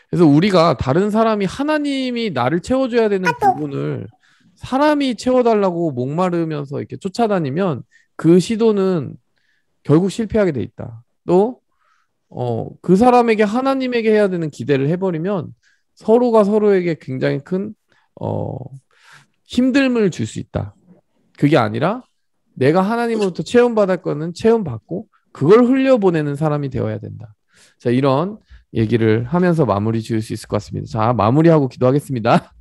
그래서 우리가 다른 사람이, 하나님이 나를 채워줘야 되는 부분을 사람이 채워달라고 목마르면서 이렇게 쫓아다니면 그 시도는 결국 실패하게 돼 있다. 또 그 사람에게 하나님에게 해야 되는 기대를 해버리면 서로가 서로에게 굉장히 큰 힘듦을 줄 수 있다. 그게 아니라 내가 하나님으로부터 체험받을 거는 체험받고 그걸 흘려보내는 사람이 되어야 된다. 자, 이런 얘기를 하면서 마무리 지을 수 있을 것 같습니다. 자, 마무리하고 기도하겠습니다.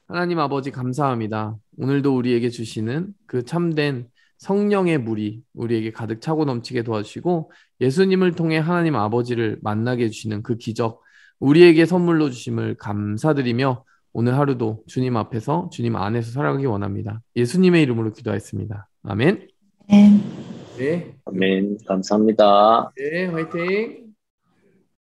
하나님 아버지 감사합니다. 오늘도 우리에게 주시는 그 참된 성령의 물이 우리에게 가득 차고 넘치게 도와주시고, 예수님을 통해 하나님 아버지를 만나게 해주시는 그 기적 우리에게 선물로 주심을 감사드리며, 오늘 하루도 주님 앞에서 주님 안에서 살아가기 원합니다. 예수님의 이름으로 기도하였습니다. 아멘. 네. 네. 아멘. 감사합니다. 네, 화이팅.